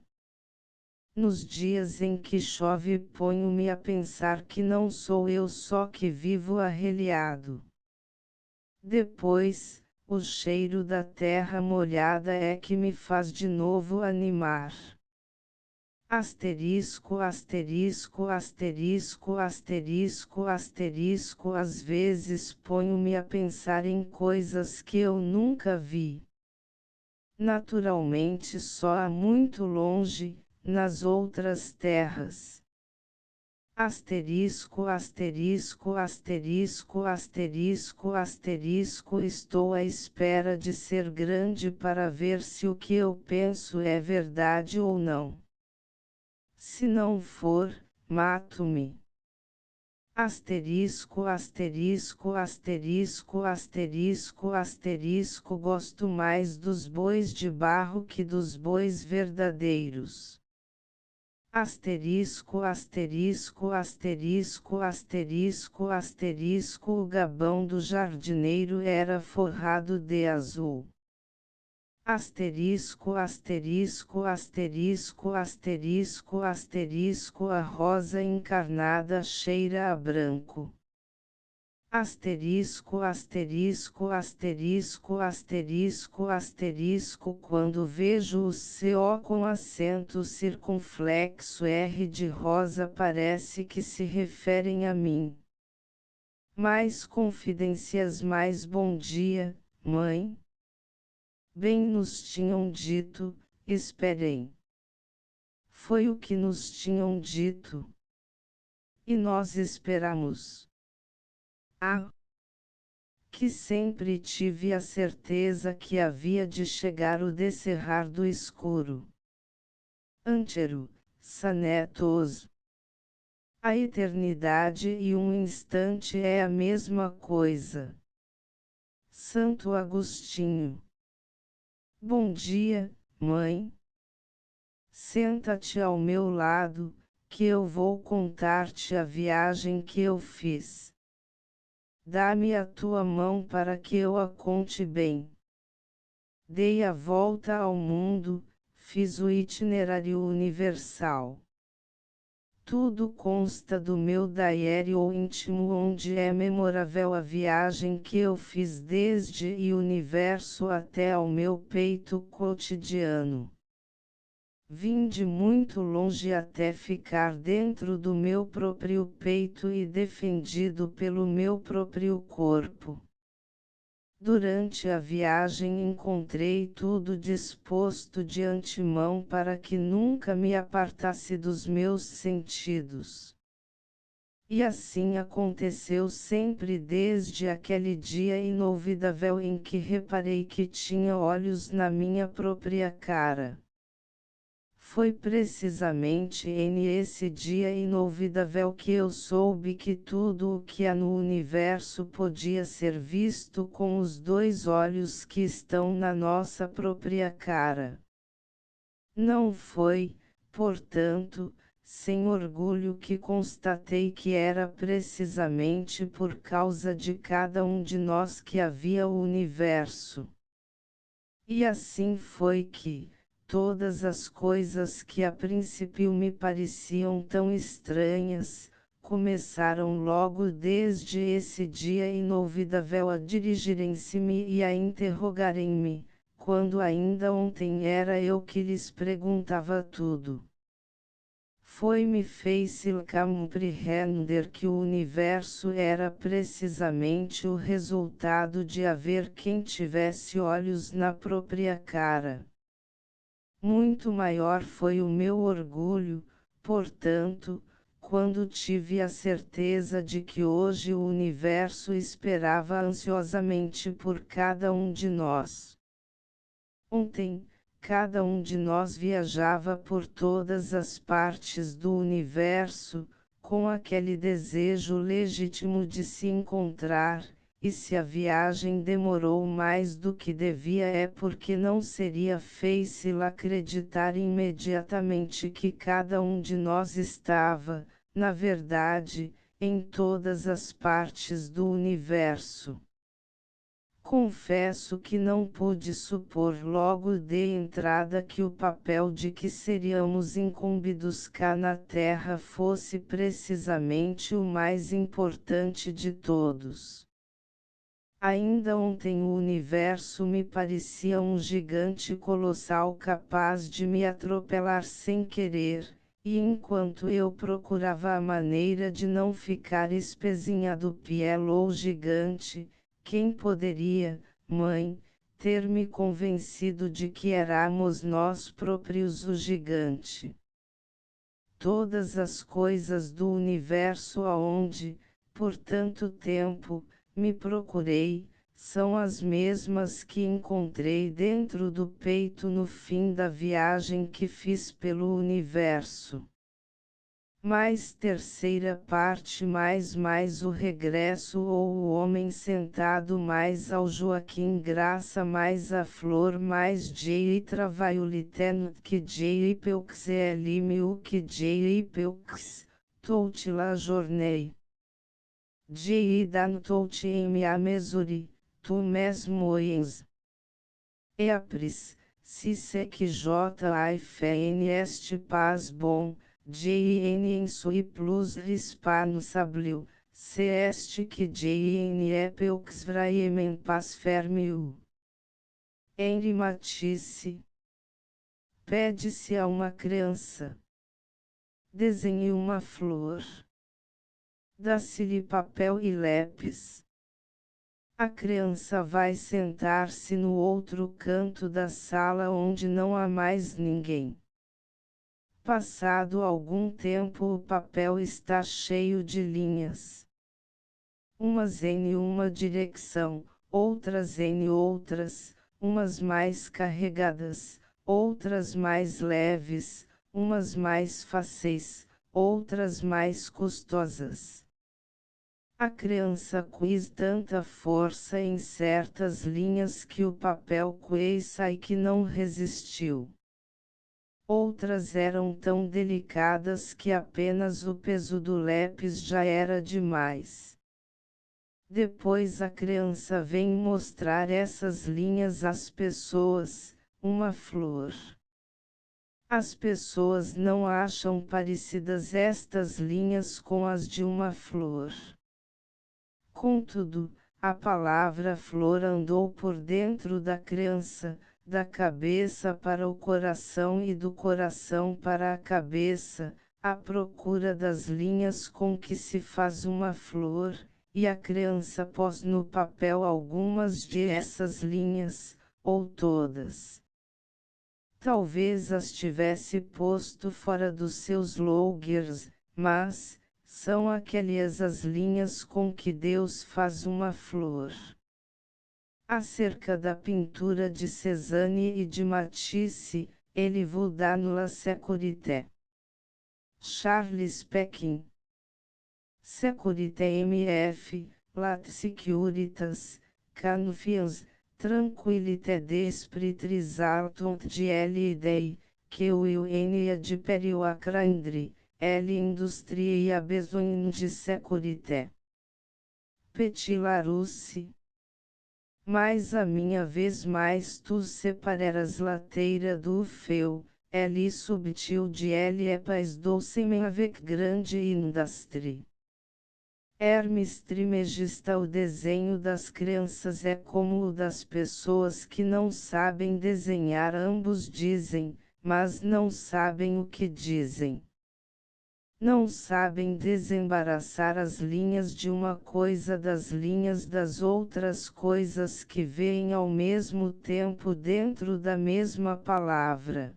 [SPEAKER 1] Nos dias em que chove ponho-me a pensar que não sou eu só que vivo arreliado. Depois, o cheiro da terra molhada é que me faz de novo animar. Asterisco, asterisco, asterisco, asterisco, asterisco. Às vezes ponho-me a pensar em coisas que eu nunca vi. Naturalmente só há muito longe, nas outras terras. Asterisco, asterisco, asterisco, asterisco, asterisco. Estou à espera de ser grande para ver se o que eu penso é verdade ou não. Se não for, mato-me. Asterisco, asterisco, asterisco, asterisco, asterisco. Gosto mais dos bois de barro que dos bois verdadeiros. Asterisco, asterisco, asterisco, asterisco, asterisco. O gabão do jardineiro era forrado de azul. Asterisco, asterisco, asterisco, asterisco, asterisco. A rosa encarnada cheira a branco. Asterisco, asterisco, asterisco, asterisco, asterisco. Quando vejo o CO com acento circunflexo R de rosa parece que se referem a mim. Mais confidências. Mais bom dia, mãe. Bem nos tinham dito, esperem. Foi o que nos tinham dito. E nós esperamos. Ah! Que sempre tive a certeza que havia de chegar o descerrar do escuro. Antero, Sanetos. A eternidade e um instante é a mesma coisa. Santo Agostinho. Bom dia, mãe. Senta-te ao meu lado, que eu vou contar-te a viagem que eu fiz. Dá-me a tua mão para que eu a conte bem. Dei a volta ao mundo, fiz o itinerário universal. Tudo consta do meu diário íntimo, onde é memorável a viagem que eu fiz desde o universo até ao meu peito cotidiano. Vim de muito longe até ficar dentro do meu próprio peito e defendido pelo meu próprio corpo. Durante a viagem encontrei tudo disposto de antemão para que nunca me apartasse dos meus sentidos. E assim aconteceu sempre desde aquele dia inolvidável em que reparei que tinha olhos na minha própria cara. Foi precisamente nesse dia inolvidável que eu soube que tudo o que há no universo podia ser visto com os dois olhos que estão na nossa própria cara. Não foi, portanto, sem orgulho que constatei que era precisamente por causa de cada um de nós que havia o universo. E assim foi que, todas as coisas que a princípio me pareciam tão estranhas, começaram logo desde esse dia inolvidável a dirigirem-se-me e a interrogarem-me, quando ainda ontem era eu que lhes perguntava tudo. Foi-me fácil compreender que o universo era precisamente o resultado de haver quem tivesse olhos na própria cara. Muito maior foi o meu orgulho, portanto, quando tive a certeza de que hoje o universo esperava ansiosamente por cada um de nós. Ontem, cada um de nós viajava por todas as partes do universo, com aquele desejo legítimo de se encontrar, e se a viagem demorou mais do que devia é porque não seria fácil acreditar imediatamente que cada um de nós estava, na verdade, em todas as partes do universo. Confesso que não pude supor logo de entrada que o papel de que seríamos incumbidos cá na Terra fosse precisamente o mais importante de todos. Ainda ontem o universo me parecia um gigante colossal capaz de me atropelar sem querer, e enquanto eu procurava a maneira de não ficar espezinhado pelo gigante, quem poderia, mãe, ter me convencido de que éramos nós próprios o gigante? Todas as coisas do universo aonde, por tanto tempo, me procurei, são as mesmas que encontrei dentro do peito no fim da viagem que fiz pelo universo. Mais terceira parte mais o regresso ou o homem sentado mais ao Joaquim Graça mais a flor mais J travaioliten que J peux elimiu que J peux, tout la journée. J dan tout em a mesure, tu mesmo ens. Epris, si se que J ifn est pas bom. JN em sui plus responsabil, se est que JN é peux vraiemen pas fermiu. Henri Matisse. Pede-se a uma criança. Desenhe uma flor. Dá-se-lhe papel e lápis. A criança vai sentar-se no outro canto da sala onde não há mais ninguém. Passado algum tempo o papel está cheio de linhas. Umas em uma direção, outras em outras, umas mais carregadas, outras mais leves, umas mais fáceis, outras mais custosas. A criança quis tanta força em certas linhas que o papel quis e que não resistiu. Outras eram tão delicadas que apenas o peso do lápis já era demais. Depois a criança vem mostrar essas linhas às pessoas, uma flor. As pessoas não acham parecidas estas linhas com as de uma flor. Contudo, a palavra flor andou por dentro da criança, da cabeça para o coração e do coração para a cabeça, à procura das linhas com que se faz uma flor, e a criança pôs no papel algumas de essas linhas, ou todas. Talvez as tivesse posto fora dos seus lugares, mas são aquelas as linhas com que Deus faz uma flor. Acerca da pintura de Cézanne e de Matisse, ele vous donne la sécurité. Charles Pekin. Sécurité MF, la Securitas, Confiance, Tranquillité d'esprit Trisarton de l'idée, que o N de Perio a craindre, L industrie a besoin de sécurité. Petit Larousse. Mas a minha vez mais tu separeras lateira do feu, L subtil de L é paz dolcemen avec grande industry. Hermes Trismegista. O desenho das crianças é como o das pessoas que não sabem desenhar. Ambos dizem, mas não sabem o que dizem. Não sabem desembaraçar as linhas de uma coisa das linhas das outras coisas que veem ao mesmo tempo dentro da mesma palavra.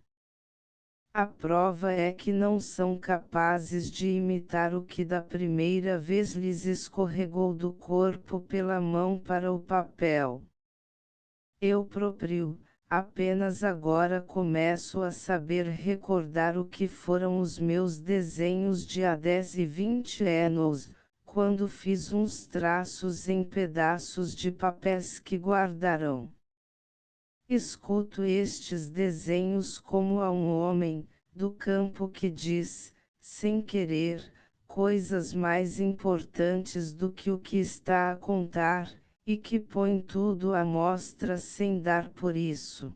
[SPEAKER 1] A prova é que não são capazes de imitar o que da primeira vez lhes escorregou do corpo pela mão para o papel. Eu próprio, apenas agora começo a saber recordar o que foram os meus desenhos de há 10 e 20 anos, quando fiz uns traços em pedaços de papéis que guardarão. Escuto estes desenhos como a um homem, do campo que diz, sem querer, coisas mais importantes do que o que está a contar, e que põe tudo à mostra sem dar por isso.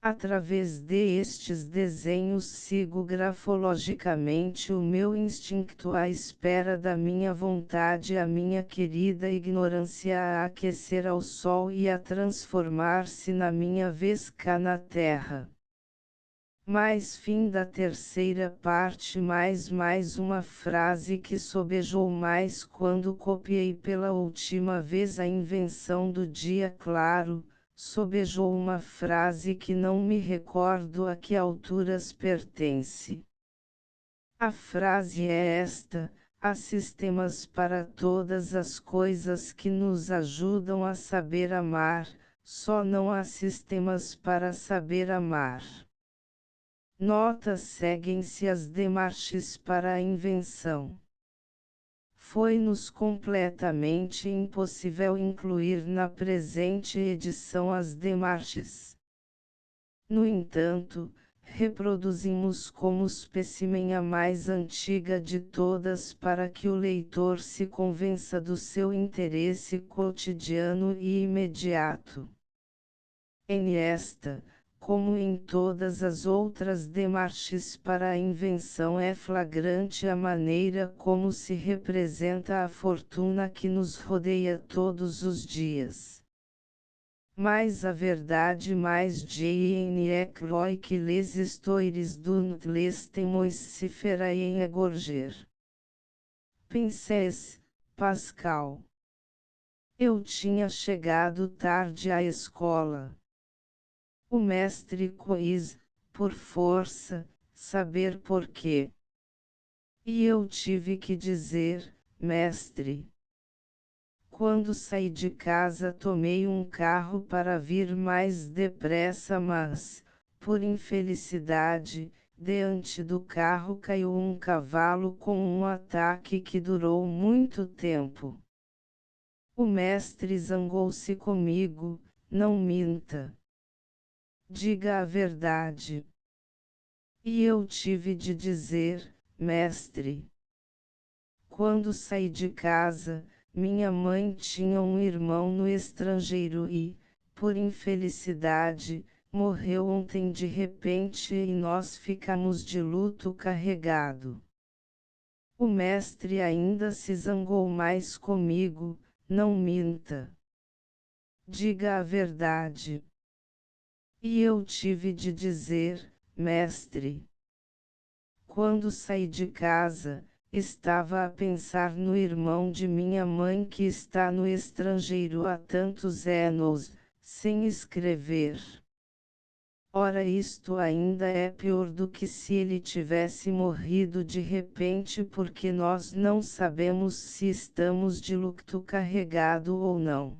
[SPEAKER 1] Através destes desenhos sigo grafologicamente o meu instinto à espera da minha vontade, a minha querida ignorância a aquecer ao sol e a transformar-se na minha vez cá na terra. Mais fim da terceira parte mais uma frase que sobejou mais quando copiei pela última vez a invenção do dia claro. Sobejou uma frase que não me recordo a que alturas pertence. A frase é esta: há sistemas para todas as coisas que nos ajudam a saber amar, só não há sistemas para saber amar. Nota: seguem-se as demarches para a invenção. Foi-nos completamente impossível incluir na presente edição as demarches. No entanto, reproduzimos como espécimen a mais antiga de todas para que o leitor se convença do seu interesse cotidiano e imediato. Em esta, como em todas as outras demarches para a invenção, é flagrante a maneira como se representa a fortuna que nos rodeia todos os dias. Mas a verdade mais Jane é Croix que les histoires d'un les témoins se feraient égorger. Pensez, Pascal. Eu tinha chegado tarde à escola. O mestre quis, por força, saber por quê. E eu tive que dizer, mestre. Quando saí de casa tomei um carro para vir mais depressa, mas, por infelicidade, diante do carro caiu um cavalo com um ataque que durou muito tempo. O mestre zangou-se comigo, não minta. Diga a verdade. E eu tive de dizer, mestre. Quando saí de casa, minha mãe tinha um irmão no estrangeiro e, por infelicidade, morreu ontem de repente e nós ficamos de luto carregado. O mestre ainda se zangou mais comigo, não minta. Diga a verdade. E eu tive de dizer, mestre. Quando saí de casa, estava a pensar no irmão de minha mãe que está no estrangeiro há tantos anos, sem escrever. Ora, isto ainda é pior do que se ele tivesse morrido de repente, porque nós não sabemos se estamos de luto carregado ou não.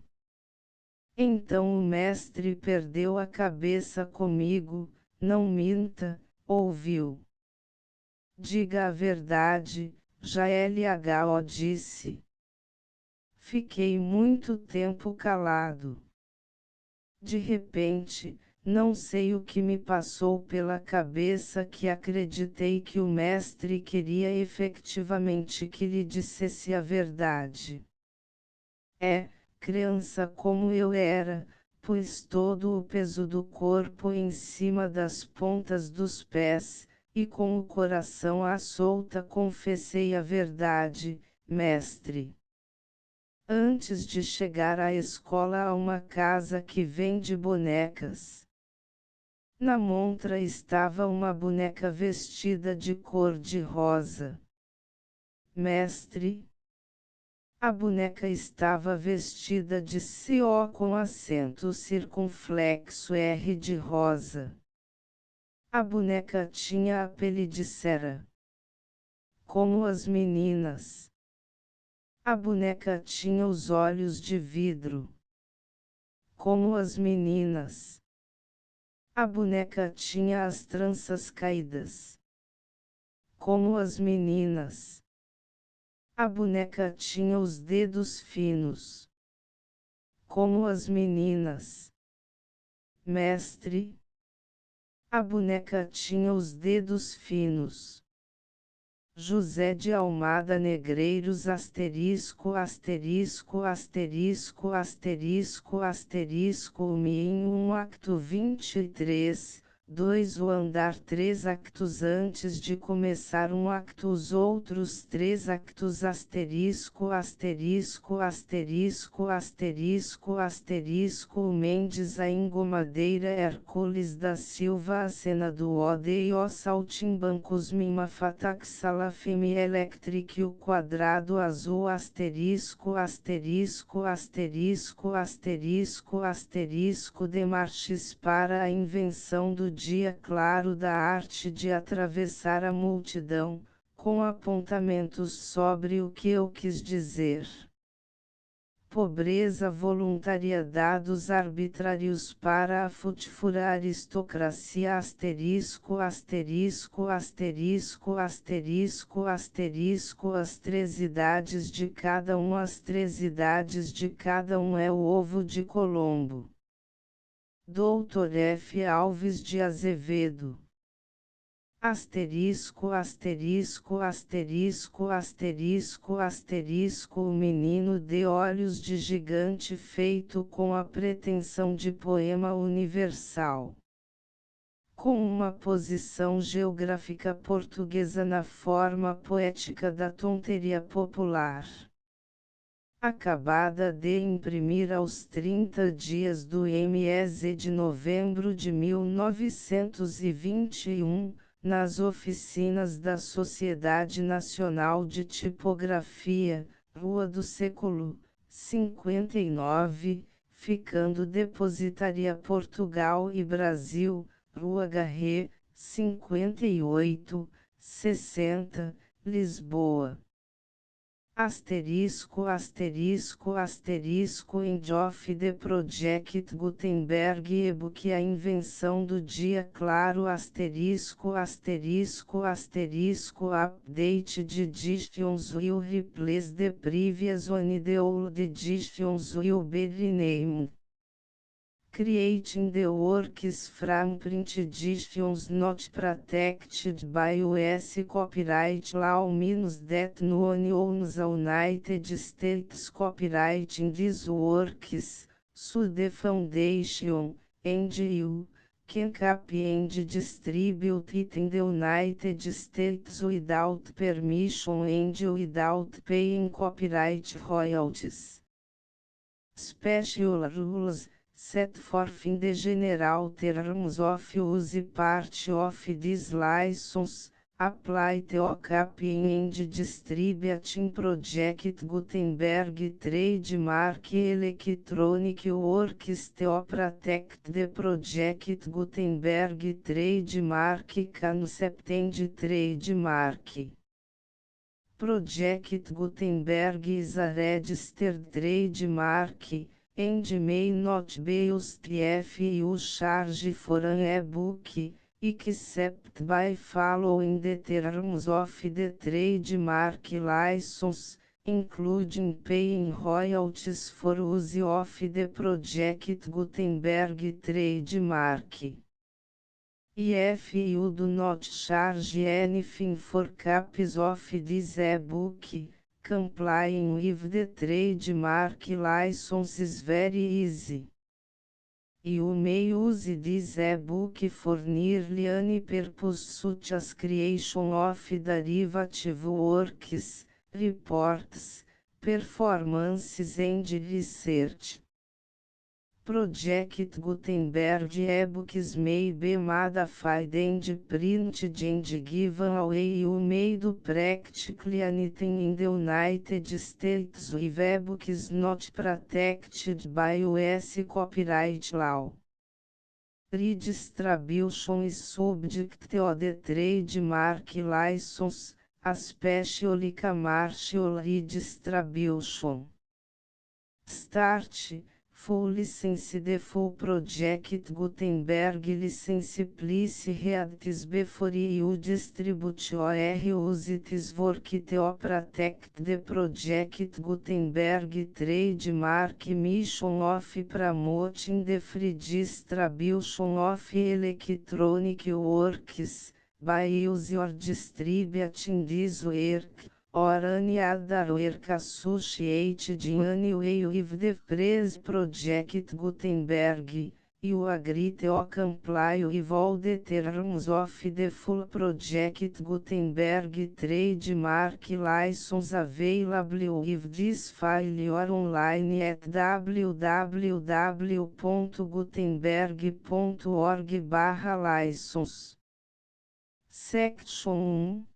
[SPEAKER 1] Então o mestre perdeu a cabeça comigo, não minta, ouviu. Diga a verdade, já LHO disse. Fiquei muito tempo calado. De repente, não sei o que me passou pela cabeça que acreditei que o mestre queria efetivamente que lhe dissesse a verdade. criança como eu era, pus todo o peso do corpo em cima das pontas dos pés, e com o coração à solta confessei a verdade, mestre. Antes de chegar à escola há uma casa que vende bonecas. Na montra estava uma boneca vestida de cor de rosa. Mestre, a boneca estava vestida de CO com acento circunflexo R de rosa. A boneca tinha a pele de cera, como as meninas. A boneca tinha os olhos de vidro, como as meninas. A boneca tinha as tranças caídas, como as meninas. A boneca tinha os dedos finos, como as meninas. Mestre, a boneca tinha os dedos finos. José de Almada Negreiros asterisco asterisco asterisco asterisco asterisco em 1 acto 23, 2 o andar 3 actos antes de começar um acto os outros 3 actos asterisco asterisco asterisco asterisco asterisco Mendes a Engomadeira Hércules da Silva a cena do Odeio Saltimbancos Mima Fatax Salafime Electric o quadrado azul asterisco asterisco asterisco asterisco asterisco Demarches para a invenção do dia claro da arte de atravessar a multidão, com apontamentos sobre o que eu quis dizer. Pobreza voluntariadados arbitrários para a futura aristocracia asterisco asterisco asterisco asterisco asterisco as 3 idades de cada um as 3 idades de cada um é o ovo de Colombo. Dr. F. Alves de Azevedo. Asterisco asterisco asterisco asterisco asterisco o menino de olhos de gigante feito com a pretensão de poema universal. Com uma posição geográfica portuguesa na forma poética da tonteria popular. Acabada de imprimir aos 30 dias do MEZ de novembro de 1921, nas oficinas da Sociedade Nacional de Tipografia, Rua do Século, 59, ficando Depositaria Portugal e Brasil, Rua Garré, 58, 60, Lisboa. Asterisco asterisco asterisco End of the Project Gutenberg e-book A invenção do dia claro asterisco asterisco asterisco update de editions will replace the previous one the old editions will be renamed. Creating the works from print editions not protected by US copyright law means that no one owns a United States copyright in these works, so the foundation, and you, can copy and distribute it in the United States without permission and without paying copyright royalties. Special rules set forth in the general terms of use part of this license, apply to copying and distributing Project Gutenberg trademark electronic works to protect the Project Gutenberg trademark concept and trademark. Project Gutenberg is a registered trademark, and may not be used if you charge for an e-book, except by following the terms of the trademark license, including paying royalties for use of the Project Gutenberg trademark. If you do not charge anything for copies of this e-book, complying with the trademark license very easy. You may use this ebook for nearly any purpose such as creation of derivative works, reports, performances and research. Project Gutenberg ebooks may be modified and printed and given away. You may do practically anything in the United States with ebooks not protected by US copyright law. Redistribution is subject to the trademark license, especially commercial redistribution. Start. Full license. The full Project Gutenberg license please read this before you distribute or use this work to protect the Project Gutenberg trademark mission of promoting the free distribution of electronic works, by use or distributing this work, or any other work associated in any way with the phrase Project Gutenberg. You agree to comply with all the terms of the full Project Gutenberg trademark license available with this file or online at www.gutenberg.org/license. Section 1.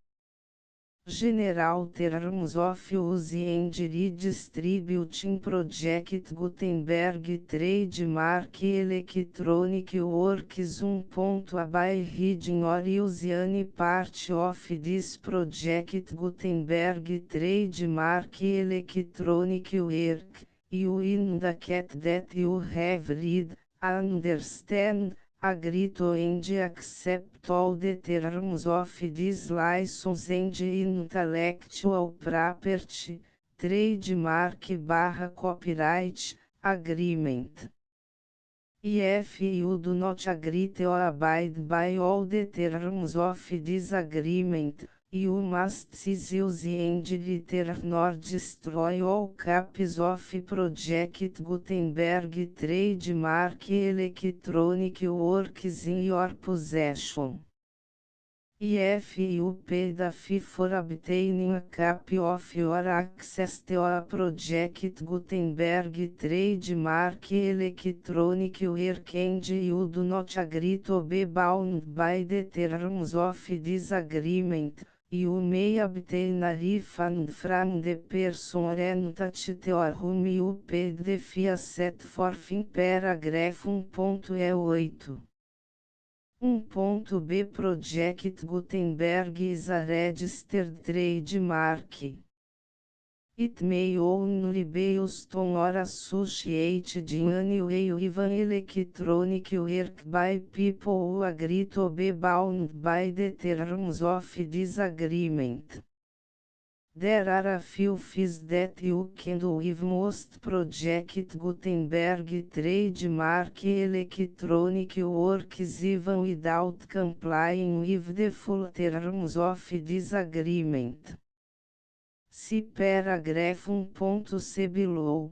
[SPEAKER 1] General Terms of Use and Redistributing Project Gutenberg Trademark Electronic Works. 1. By reading or use any part of this Project Gutenberg Trademark Electronic Work, you indicate that you have read, understand, agree to and accept all the terms of this license and intellectual property, trademark/copyright, agreement. If you do not agree to abide by all the terms of this agreement, you must cease use and return or destroy all copies of Project Gutenberg trademark electronic works in your possession. If you pay the fee for obtaining a copy of your access to a Project Gutenberg trademark electronic work and you do not agree to be bound by the terms of this agreement, you may obtain a refund from the person or entity to whom you paid the fee set forth in paragraph 1.8. 1.b Project Gutenberg is a registered trademark. It may only be used on or associated in any way with an electronic work by people who agree to be bound by the terms of this agreement. There are a few fees that you can do with most Project Gutenberg trademark electronic works even without complying with the full terms of this agreement. See paragraph 1.c below.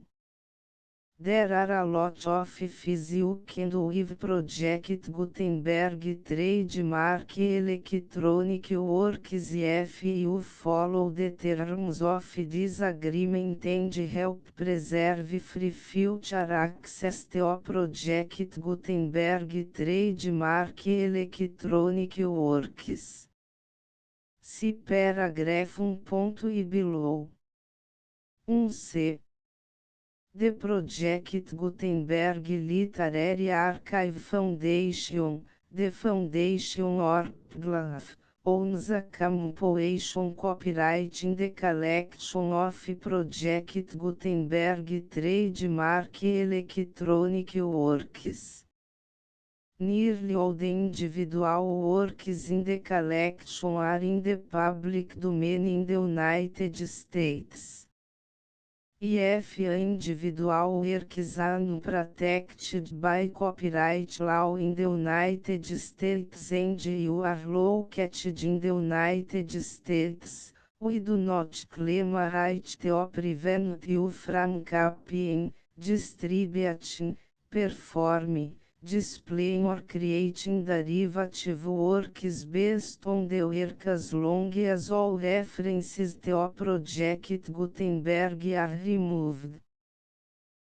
[SPEAKER 1] There are a lot of fees you can do with Project Gutenberg trademark electronic works if you follow the terms of this agreement and help preserve free future access to Project Gutenberg trademark electronic works. See paragraph 1.i below. 1c. The Project Gutenberg Literary Archive Foundation, the foundation or PGLAF, owns a compilation copyright in the collection of Project Gutenberg trademark electronic works. Nearly all the individual works in the collection are in the public domain in the United States. If individual works are protected by copyright law in the United States and you are located in the United States, We do not claim a right to prevent you from copying, distributing, performing, displaying or creating derivative works based on the work as long as all references to Project Gutenberg are removed.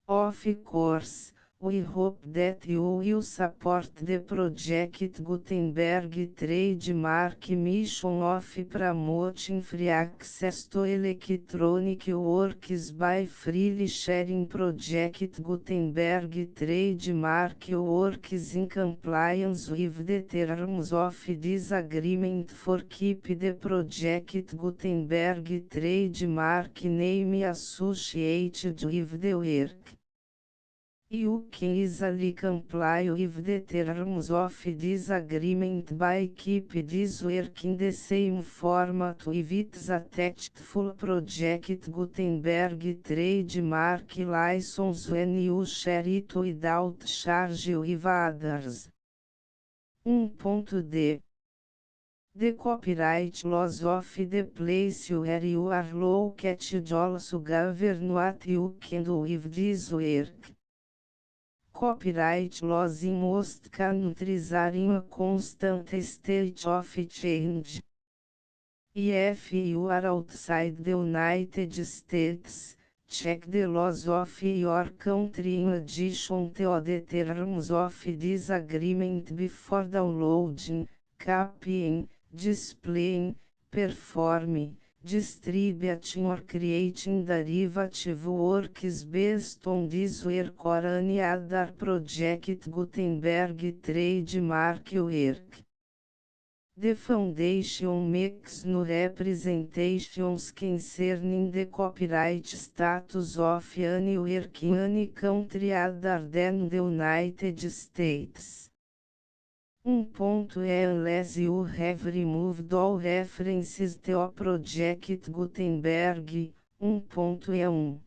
[SPEAKER 1] Of course, we hope that you will support the Project Gutenberg trademark mission of promoting free access to electronic works by freely sharing Project Gutenberg trademark works in compliance with the terms of this agreement for keep the Project Gutenberg trademark name associated with the work. You can easily comply with the terms of this agreement by keep this work in the same format with its attached full Project Gutenberg trademark license when you share it without charge with others. 1.d The copyright laws of the place where you are located also govern what you can do with this work. Copyright laws in most countries are in a constant state of change. If you are outside the United States, check the laws of your country in addition to the terms of this agreement before downloading, copying, displaying, performing, distributing or creating derivative works based on this work or any other Project Gutenberg trademark work. The Foundation makes no representations concerning the copyright status of any work in any country other than the United States. Unless you have removed all references to Project Gutenberg. 1.1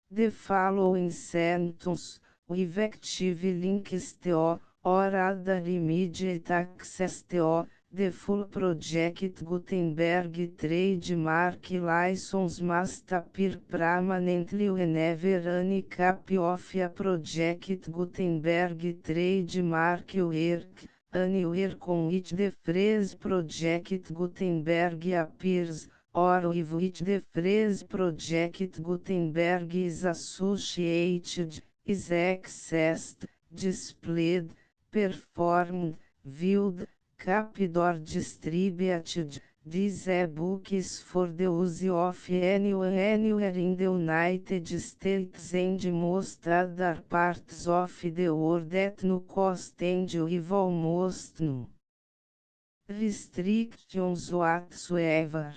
[SPEAKER 1] The following sentence, with active links to, or other immediate access to, the full Project Gutenberg trademark license must appear permanently whenever any copy of a Project Gutenberg trademark work, anywhere on which the phrase Project Gutenberg appears, or with which the phrase Project Gutenberg is associated, is accessed, displayed, performed, viewed, copied or distributed. This e-book is for the use of anyone anywhere in the United States and most other parts of the world at no cost and with almost no restrictions whatsoever.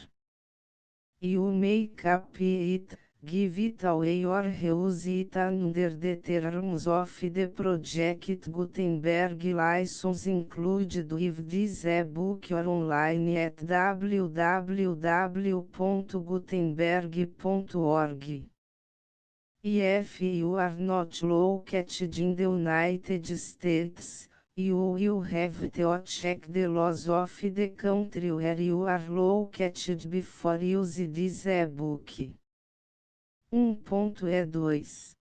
[SPEAKER 1] You may copy it, give it away or reuse it under the terms of the Project Gutenberg license included with this e-book or online at www.gutenberg.org. If you are not located in the United States, you will have to check the laws of the country where you are located before use this e-book. 1.E2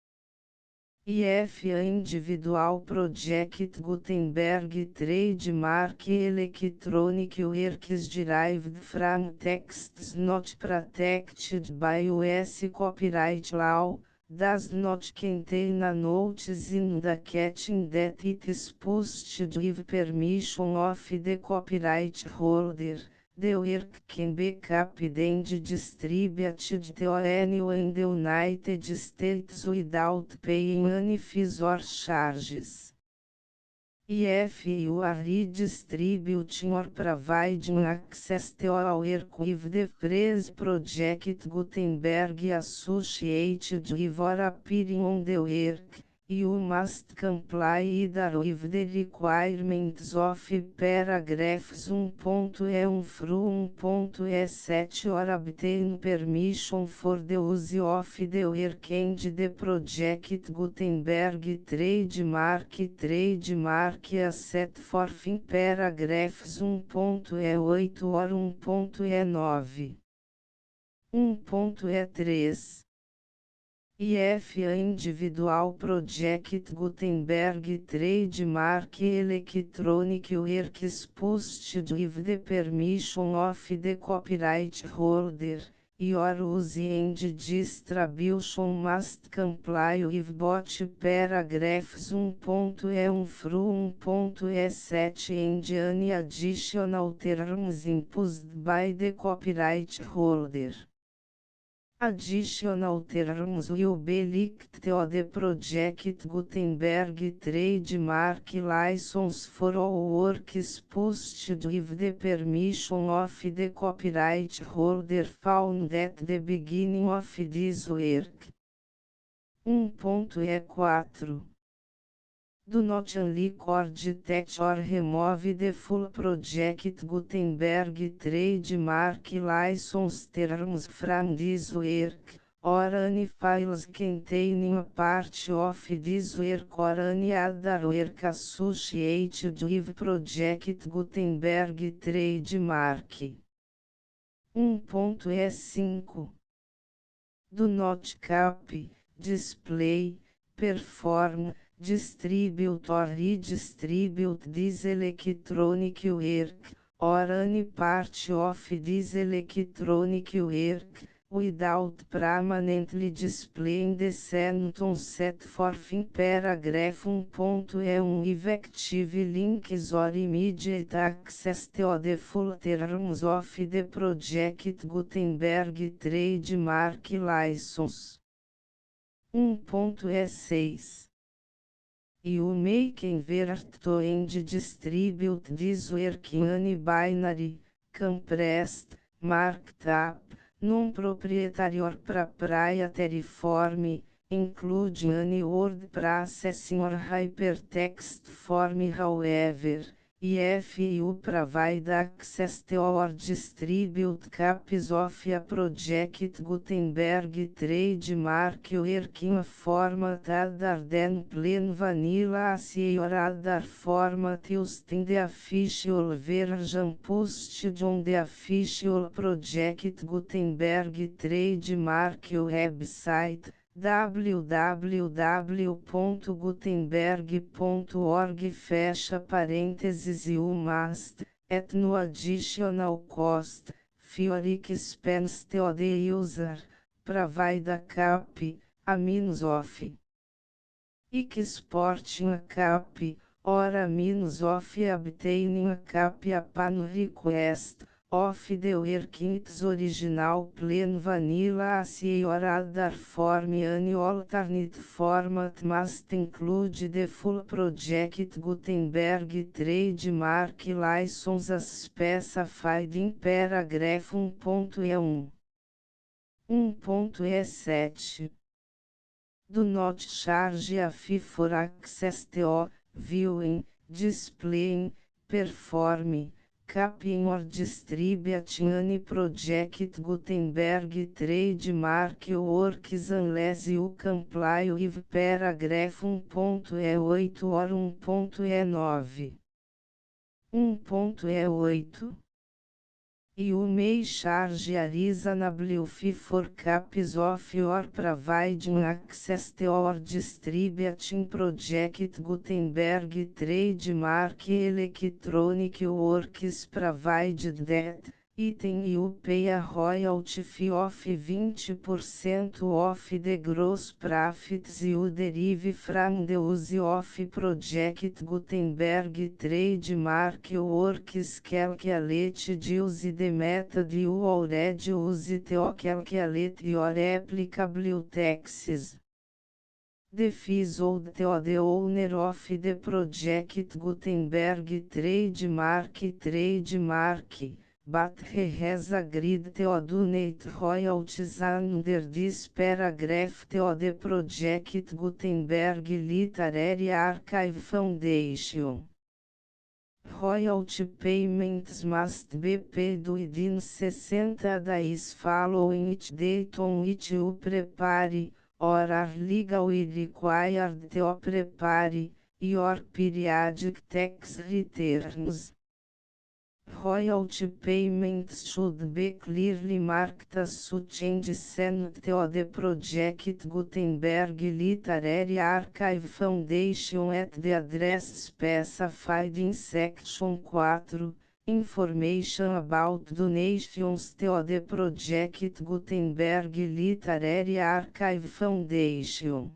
[SPEAKER 1] If a individual Project Gutenberg trademark electronic works derived from texts not protected by US copyright law, does not contain a notice indicating that it is posted with permission of the copyright holder, the work can be copied and distributed to anyone in the United States without paying any fees or charges. If you are redistributing or providing access to a work with the phrase Project Gutenberg associated with or appearing on the work, you must comply either with the requirements of paragraphs 1.E1 through 1.E7 or obtain permission for the use of the work and the Project Gutenberg trademark as set forth in paragraphs 1.E8 or 1.E9. 1.E3 IFA Individual Project Gutenberg Trademark Electronic Works Posted with the permission of the copyright holder. Your use and distribution must comply with both paragraphs 1.E1 through 1.E7 and any additional terms imposed by the copyright holder. Additional terms will be linked to the Project Gutenberg trademark license for all works posted with the permission of the copyright holder found at the beginning of this work. 1.E4 Do not unrecord that or remove the full Project Gutenberg trademark license terms from this work, or any files containing a part of this work or any other work associated with Project Gutenberg trademark. 1.E5 Do not copy, display, perform, distribute or redistribute this electronic work, or any part of this electronic work, without permanently displaying the sentence set forth in paragraph 1.E1 effective links or immediate access to the full terms of the Project Gutenberg trademark license. 1.E6 You may convert to and distribute this work in any binary, compressed, marked up, non-proprietary or proprietary form, including any word processing or hypertext form. However, if you provide access to or distribute copies of a Project Gutenberg trademark work in a format other than plain vanilla ASCII or other format used in the official version posted on the official Project Gutenberg trademark website, www.gutenberg.org fecha parênteses You must, at no additional cost, for expense to the user, provide a copy, a means of exporting a copy, or a means of obtaining a copy upon request, of the work in its original plain vanilla ASCII or other form. Any alternate format must include the full Project Gutenberg trademark license as specified in paragraph 1.E1. 1.E7 Do not charge a fee for access to, viewing, displaying, performing, copying or distributing any Project Gutenberg trademark works unless you comply with paragraph 1.E8 or 1.E9. 1.E8 You may charge a reasonable fee for copies of or providing access to or distributing Project Gutenberg trademark electronic works provided that, item you pay a royalty fee of 20% of the gross profits you derive from the use of Project Gutenberg trademark works. Calculate use the method you already use to calculate your applicable taxes. The fees owed to the owner of the Project Gutenberg trademark, but he has agreed to donate royalties under this paragraph to the Project Gutenberg Literary Archive Foundation. Royalty payments must be paid within 60 days following each date on which you prepare, or are legally required to prepare, your periodic tax returns. Royalty payments should be clearly marked as such and sent to the Project Gutenberg Literary Archive Foundation at the address specified in Section 4. Information about donations to the Project Gutenberg Literary Archive Foundation.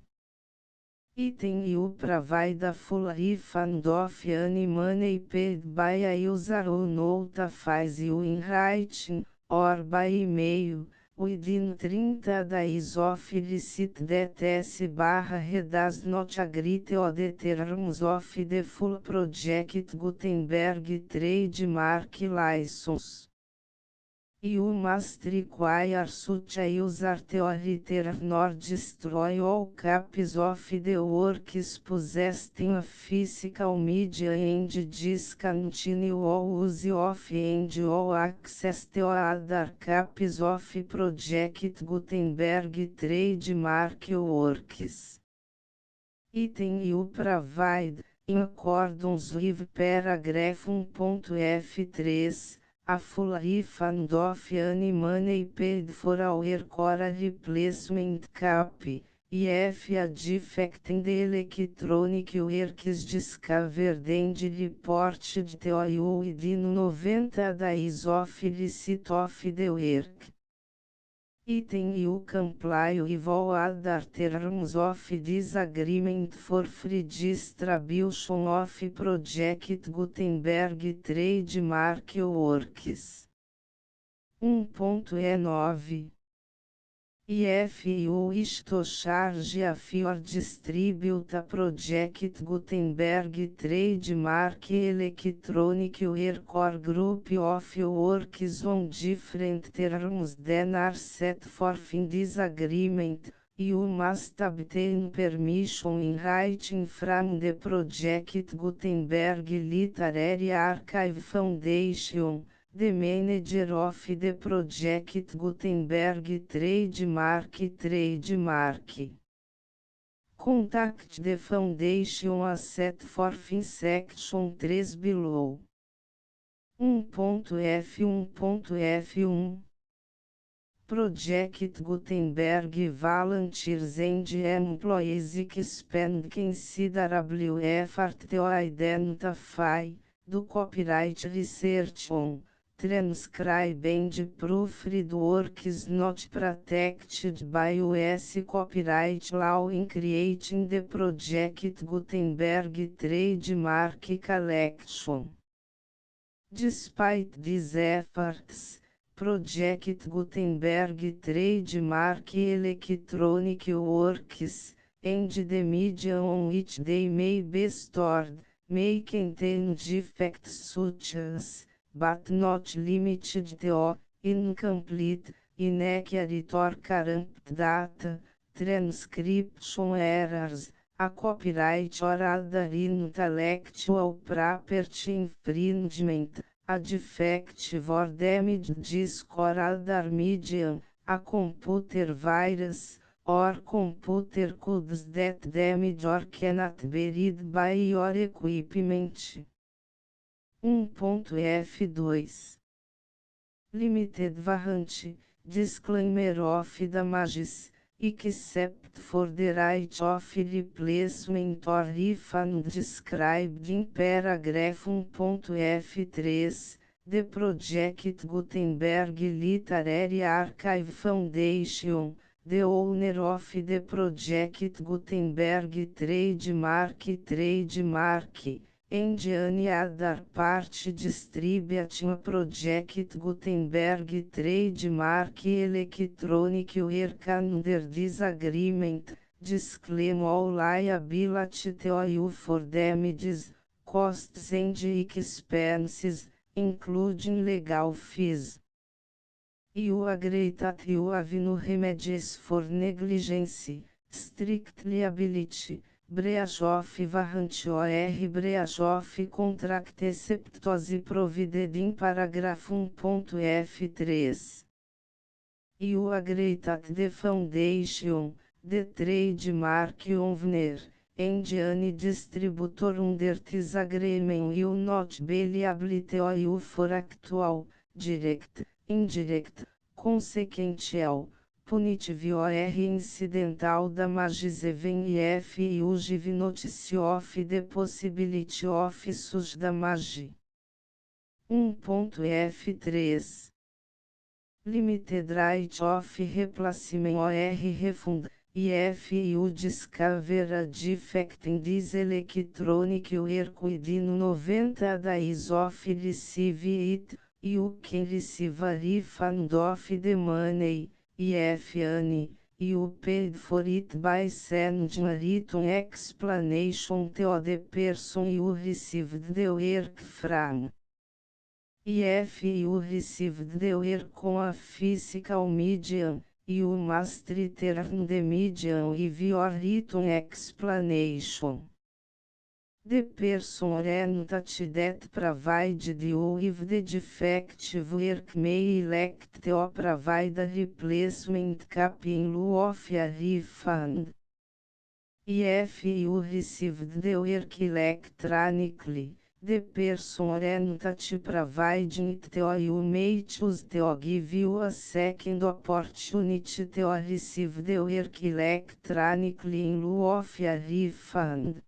[SPEAKER 1] Item you provide a full refund of any money paid by a user who notifies you in writing, or by email, within 30 days of receipt that S/he does not agree to the terms of the full Project Gutenberg trademark license. You must require such a user to return or destroy all copies of the works possessed in a physical media and discontinue all use of and all access to other copies of Project Gutenberg trademark works. Item you provide, in accordance with paragraph 1.f3, a full refund of any money paid for a work or a replacement copy, if a defect in the electronic work is discovered and reported to you within 90 days of receipt of the work. Item you comply with all other terms of this agreement for free distribution of Project Gutenberg trademark works. 1.E9 If you wish to charge a fee or distribute a Project Gutenberg trademark electronic work or group of works on different terms than are set forth in this agreement, you must obtain permission in writing from the Project Gutenberg Literary Archive Foundation, the manager of the Project Gutenberg trademark. Contact the foundation as set forth in section 3 below. 1.f1.f1 Project Gutenberg volunteers and employees expend considerable effort to identify, do copyright research on, transcribe and proofread works not protected by US copyright law in creating the Project Gutenberg trademark collection. Despite these efforts, Project Gutenberg trademark electronic works, and the media on which they may be stored, may contain defects such as, but not limited to, incomplete, inaccurate or corrupt data, transcription errors, a copyright or other intellectual property infringement, a defective or damaged disk or other medium, a computer virus, or computer codes that damage or cannot be read by your equipment. 1.f2 Limited warranty, disclaimer of damages, except for the right of replacement or refund described in paragraph 1.f3, the Project Gutenberg Literary Archive Foundation, the owner of the Project Gutenberg trademark, and any other party distributing a Project Gutenberg trademark electronic work under this agreement, disclaim all liability to you for damages, costs and expenses, including legal fees. You agree that you have no remedies for negligence, strict liability, breach of warranty or breach of contract except as provided in paragraph 1.f3. You agree that the foundation, the trademark owner, Any distributor under this agreement will not be liable to you for actual, direct, indirect, consequential, punitive or incidental damages even if you give notice of the possibility of such damage. 1.F3 Limited right of replacement or refund, if you discover a defect in this electronic work within 90 days of receive it, you can receive a refund of the money, if any, you paid for it by sending a written explanation to the person you received the work from. If you received the work on a physical medium, you must return the medium with your written explanation. The person or entity that provided you with the defective work may elect to provide a replacement copy in lieu of a refund. If you received the work electronically, the person or entity providing it to you may choose to give you a second opportunity to receive the work electronically in lieu of a refund.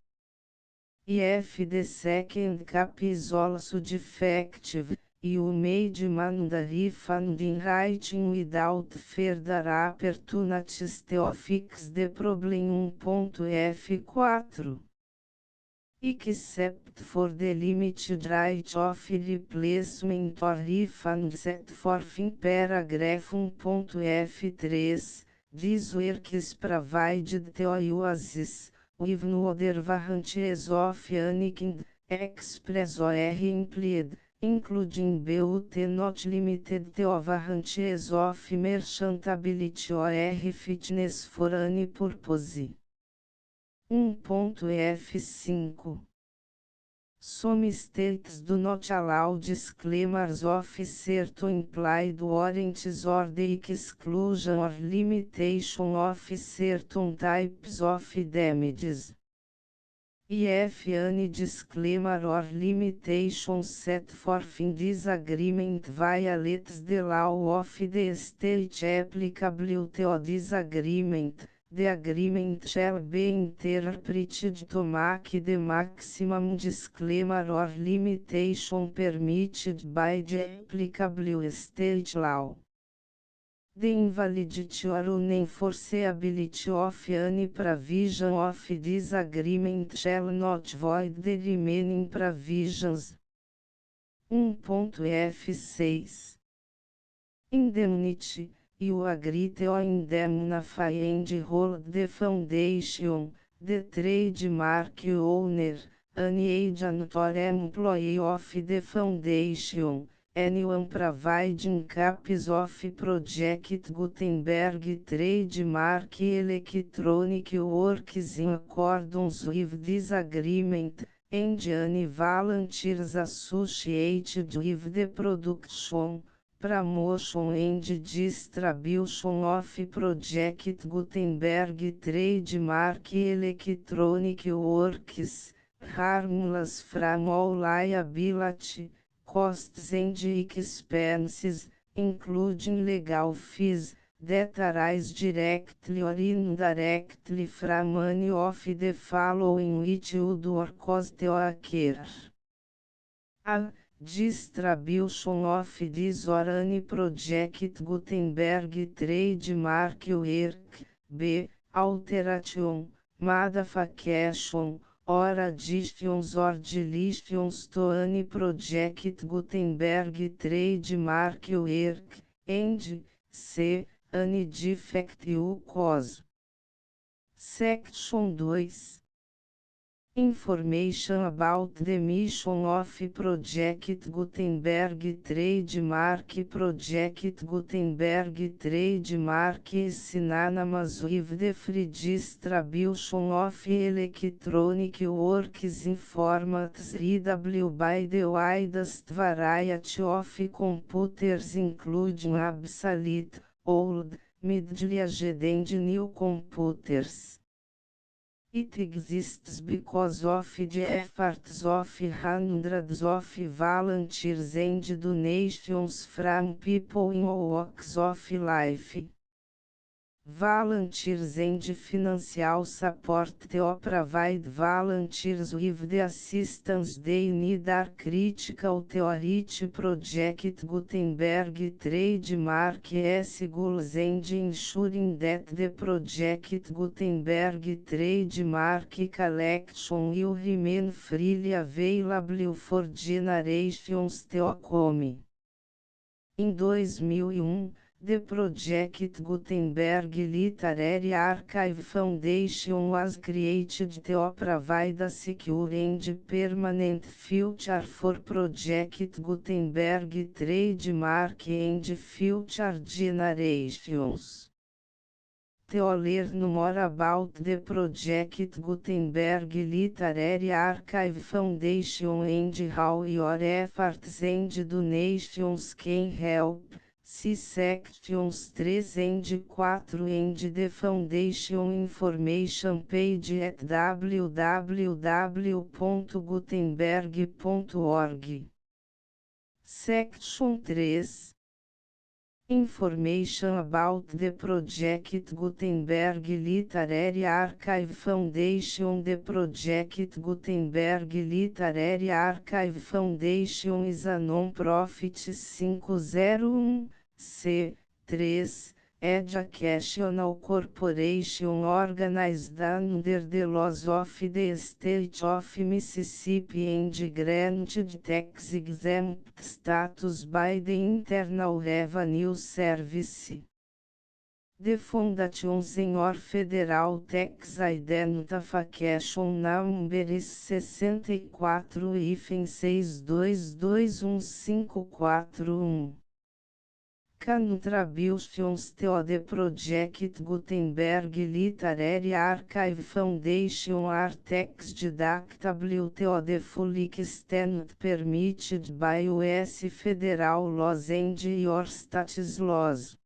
[SPEAKER 1] If the second copy is also defective, you may demand a refund in writing without further opportunities to fix the problem. 1.F4 Except for the limited right of replacement or refund set forth in paragraph 1.F3, this work is provided to you as is, with no other warranties of any kind, express or implied, including but not limited to warranties of merchantability or fitness for any purpose. 1.F5 Some states do not allow disclaimers of certain implied warranties or the exclusion or limitation of certain types of damages. If any disclaimer or limitation set forth in this agreement violates the law of the state applicable to this agreement, the agreement shall be interpreted to make the maximum disclaimer or limitation permitted by the applicable state law. The invalidity or unenforceability of any provision of this agreement shall not void the remaining provisions. 1.F6 Indemnity You agree to indemnify and hold the foundation, the trademark owner, any agent or employee of the foundation, anyone providing copies of Project Gutenberg trademark electronic works in accordance with this agreement, and any volunteers associated with the production, promotion and distribution of Project Gutenberg trademark electronic works, harmless from all liability, costs and expenses, including legal fees, that arise directly or indirectly from any of the following which would or cause to occur. A. Distribution of this or any Project Gutenberg trademark work. B. Alteration, modification, or additions or deletions to any Project Gutenberg trademark work, and C. Any defect you cause. Section 2 Information about the mission of Project Gutenberg trademark. Project Gutenberg trademark is synonymous with the free distribution of electronic works in formats readable by the widest variety of computers, including obsolete, old, middle-aged and new computers. It exists because of the efforts of hundreds of volunteers and donations from people in all walks of life. Volunteers and financial support to provide volunteers with the assistance they need are critical to reach Project Gutenberg trademark goals and ensuring that the Project Gutenberg trademark collection will remain freely available for generations to come. Em 2001, the Project Gutenberg Literary Archive Foundation was created to provide a secure and permanent future for Project Gutenberg trademark and future generations. To learn more about the Project Gutenberg Literary Archive Foundation and how your efforts and donations can help, see sections 3 and 4 and the Foundation information page at www.gutenberg.org. Section 3. Information about the Project Gutenberg Literary Archive Foundation. The Project Gutenberg Literary Archive Foundation is a non-profit 501(c)(3) educational corporation organized under the laws of the State of Mississippi and granted tax-exempt status by the Internal Revenue Service. The Foundation's Senior Federal Tax Identification Number is 64-6221541. Contributions to the Project Gutenberg Literary Archive Foundation are tax deductible to the full extent permitted by U.S. federal laws and your state's laws.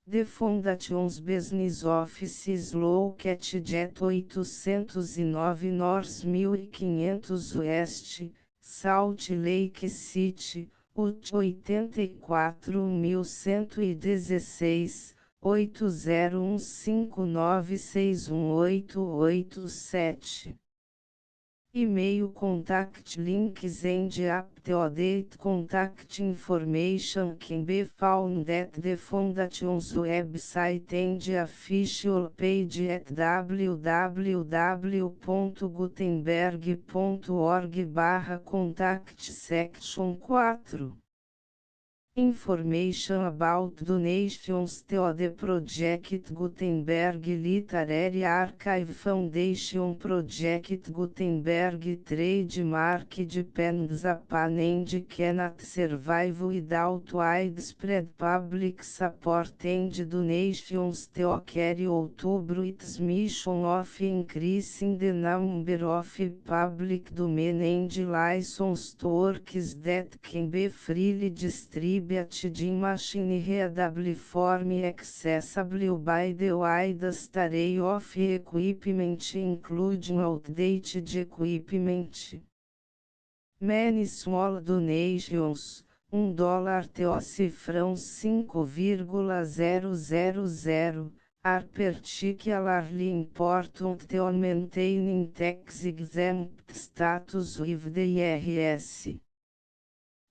[SPEAKER 1] The Foundation's business office is located at 809 North 1500 West, Salt Lake City, UT 84116, 8015961887. E-mail contact links and up-to-date contact information can be found at the Foundation's website and official page at www.gutenberg.org/contact section 4. Information about donations to the Project Gutenberg Literary Archive Foundation. Project Gutenberg trademark depends upon and cannot survive without widespread public support and donations to carry out its mission of increasing the number of public domain and licensed works that can be freely distributed in machine-readable form accessible by the widest array of equipment including outdated equipment. Many small donations, $1 to cifrão 5,000, are particularly important to maintaining tax-exempt status with the IRS.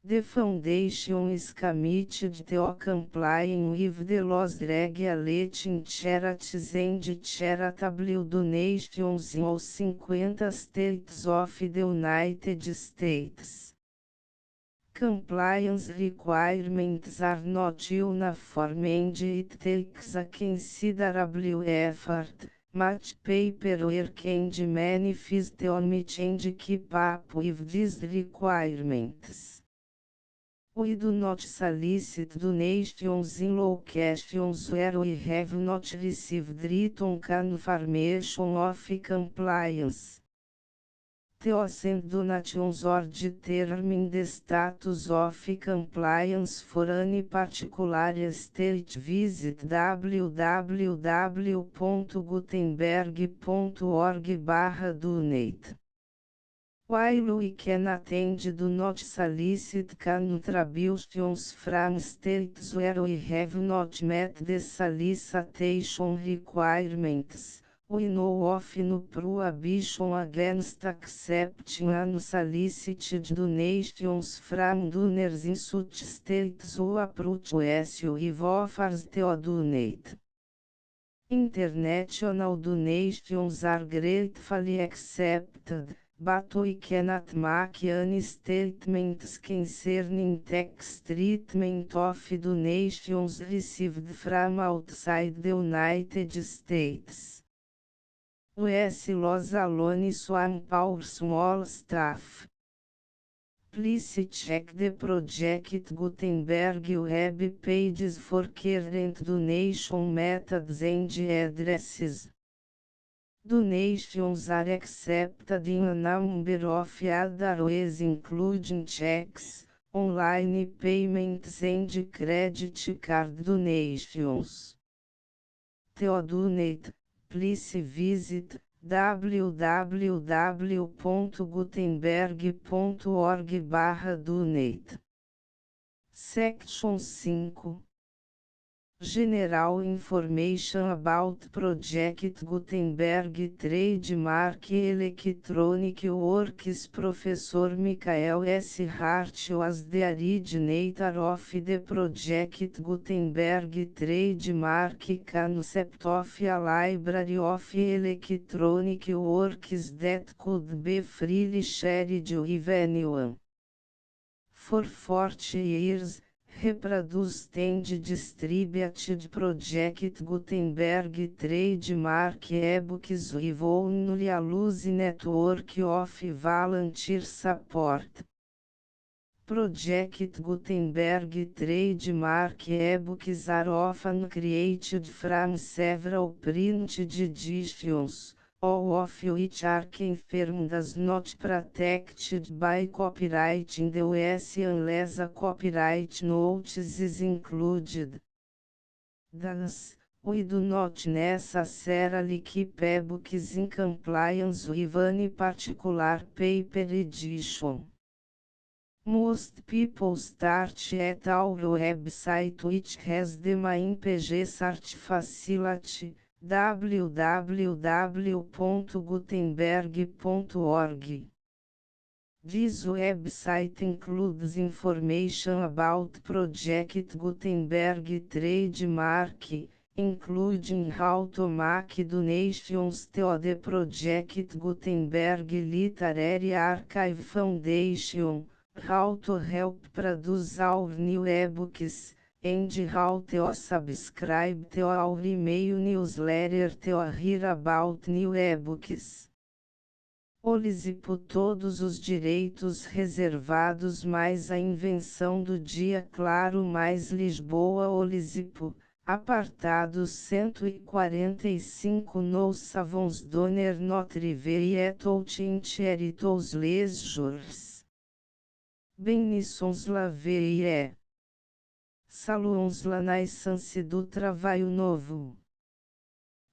[SPEAKER 1] The Foundation is committed to complying with the laws regulating charities and charitable donations in all 50 states of the United States. Compliance requirements are not uniform and it takes a considerable effort, much paperwork and many fees to meet and keep up with these requirements. We do not solicit donations in locations where we have not received written confirmation of compliance. The Nations or determine the status of compliance for any particular state. Visit www.gutenberg.org/donate. While we can attend do not solicit contributions from states where we have not met the solicitation requirements. We know of no prohibition against accepting unsolicited donations from donors in such states who approach us with offers to donate. International donations are gratefully accepted, but we cannot make any statements concerning tax treatment of donations received from outside the United States. US Los alone swam our small staff. Please check the Project Gutenberg web pages for current donation methods and addresses. Donations are accepted in a number of other ways, including checks, online payments and credit card donations. To donate, please visit www.gutenberg.org/donate. Section 5. General Information about Project Gutenberg Trademark Electronic Works. Professor Michael S. Hart was the originator of the Project Gutenberg Trademark concept of a library of electronic works that could be freely shared with anyone. For 40 years, reproduced and distributed Project Gutenberg trademark ebooks with only a loose network of volunteer support. Project Gutenberg trademark ebooks are often created from several printed editions, all of which are confirmed as not protected by copyright in the US unless a copyright notice is included. Thus, we do not necessarily keep ebooks in compliance with any particular paper edition. Most people start at our website, which has the main page search facility, www.gutenberg.org. This website includes information about Project Gutenberg trademark, including how to make donations to the Project Gutenberg Literary Archive Foundation, how to help produce our new ebooks, and how to subscribe to our email newsletter to hear about new ebooks. Olisipo todos os direitos reservados mais a invenção do dia claro mais Lisboa Olisipo, apartado 145 Nous savons donner notre vie et tout entier tous les jours. Bénissons la vie. Saluons la naissance do trabalho novo.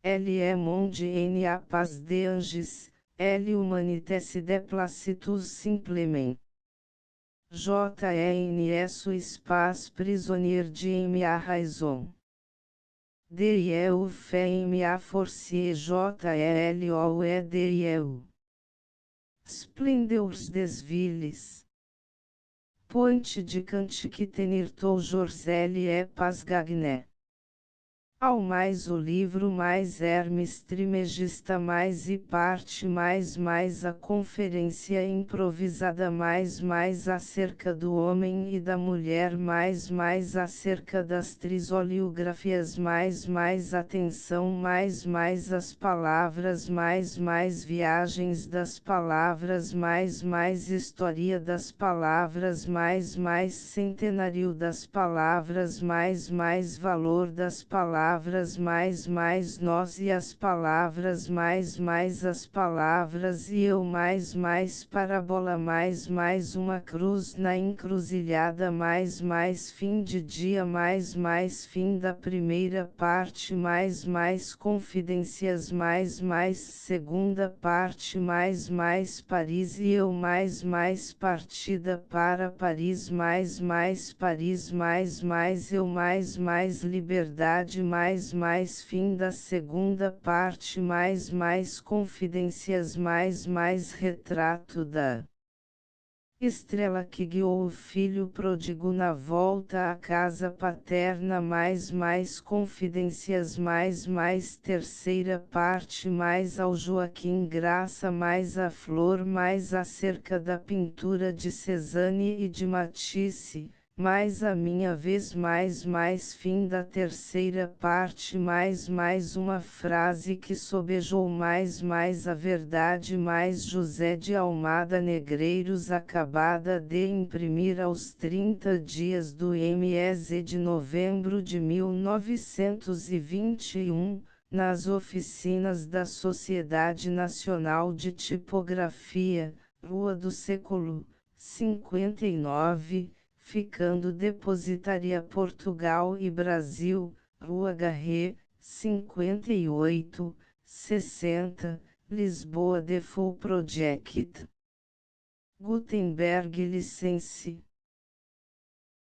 [SPEAKER 1] Elle est monde en a paz de anges, elle humanité se déplace tout simplement. JENS espace prisonnier de ma raison. DEU fait ma force JELOE DEU. Splendeurs des villes. Ponte de Cantique tenir toujours elle est pas gagne. Ao mais o livro mais Hermes Trismegista mais e parte mais a conferência improvisada mais acerca do homem e da mulher mais acerca das trisoliografias mais atenção mais as palavras mais viagens das palavras mais história das palavras mais centenário das palavras mais valor das palavras palavras mais nós e as palavras mais as palavras e eu mais parábola mais uma cruz na encruzilhada mais fim de dia mais fim da primeira parte mais confidências mais segunda parte mais Paris e eu mais partida para Paris mais Paris mais eu mais liberdade mais fim da segunda parte mais confidências mais retrato da estrela que guiou o filho pródigo na volta à casa paterna mais confidências mais terceira parte mais ao Joaquim Graça mais a flor mais acerca da pintura de Cezanne e de Matisse, mais a minha vez mais fim da terceira parte mais uma frase que sobejou mais a verdade mais José de Almada Negreiros acabada de imprimir aos 30 dias do MS de novembro de 1921, nas oficinas da Sociedade Nacional de Tipografia, Rua do Século 59, ficando Depositaria Portugal e Brasil, Rua Garré, 58, 60, Lisboa Default Project. Gutenberg License.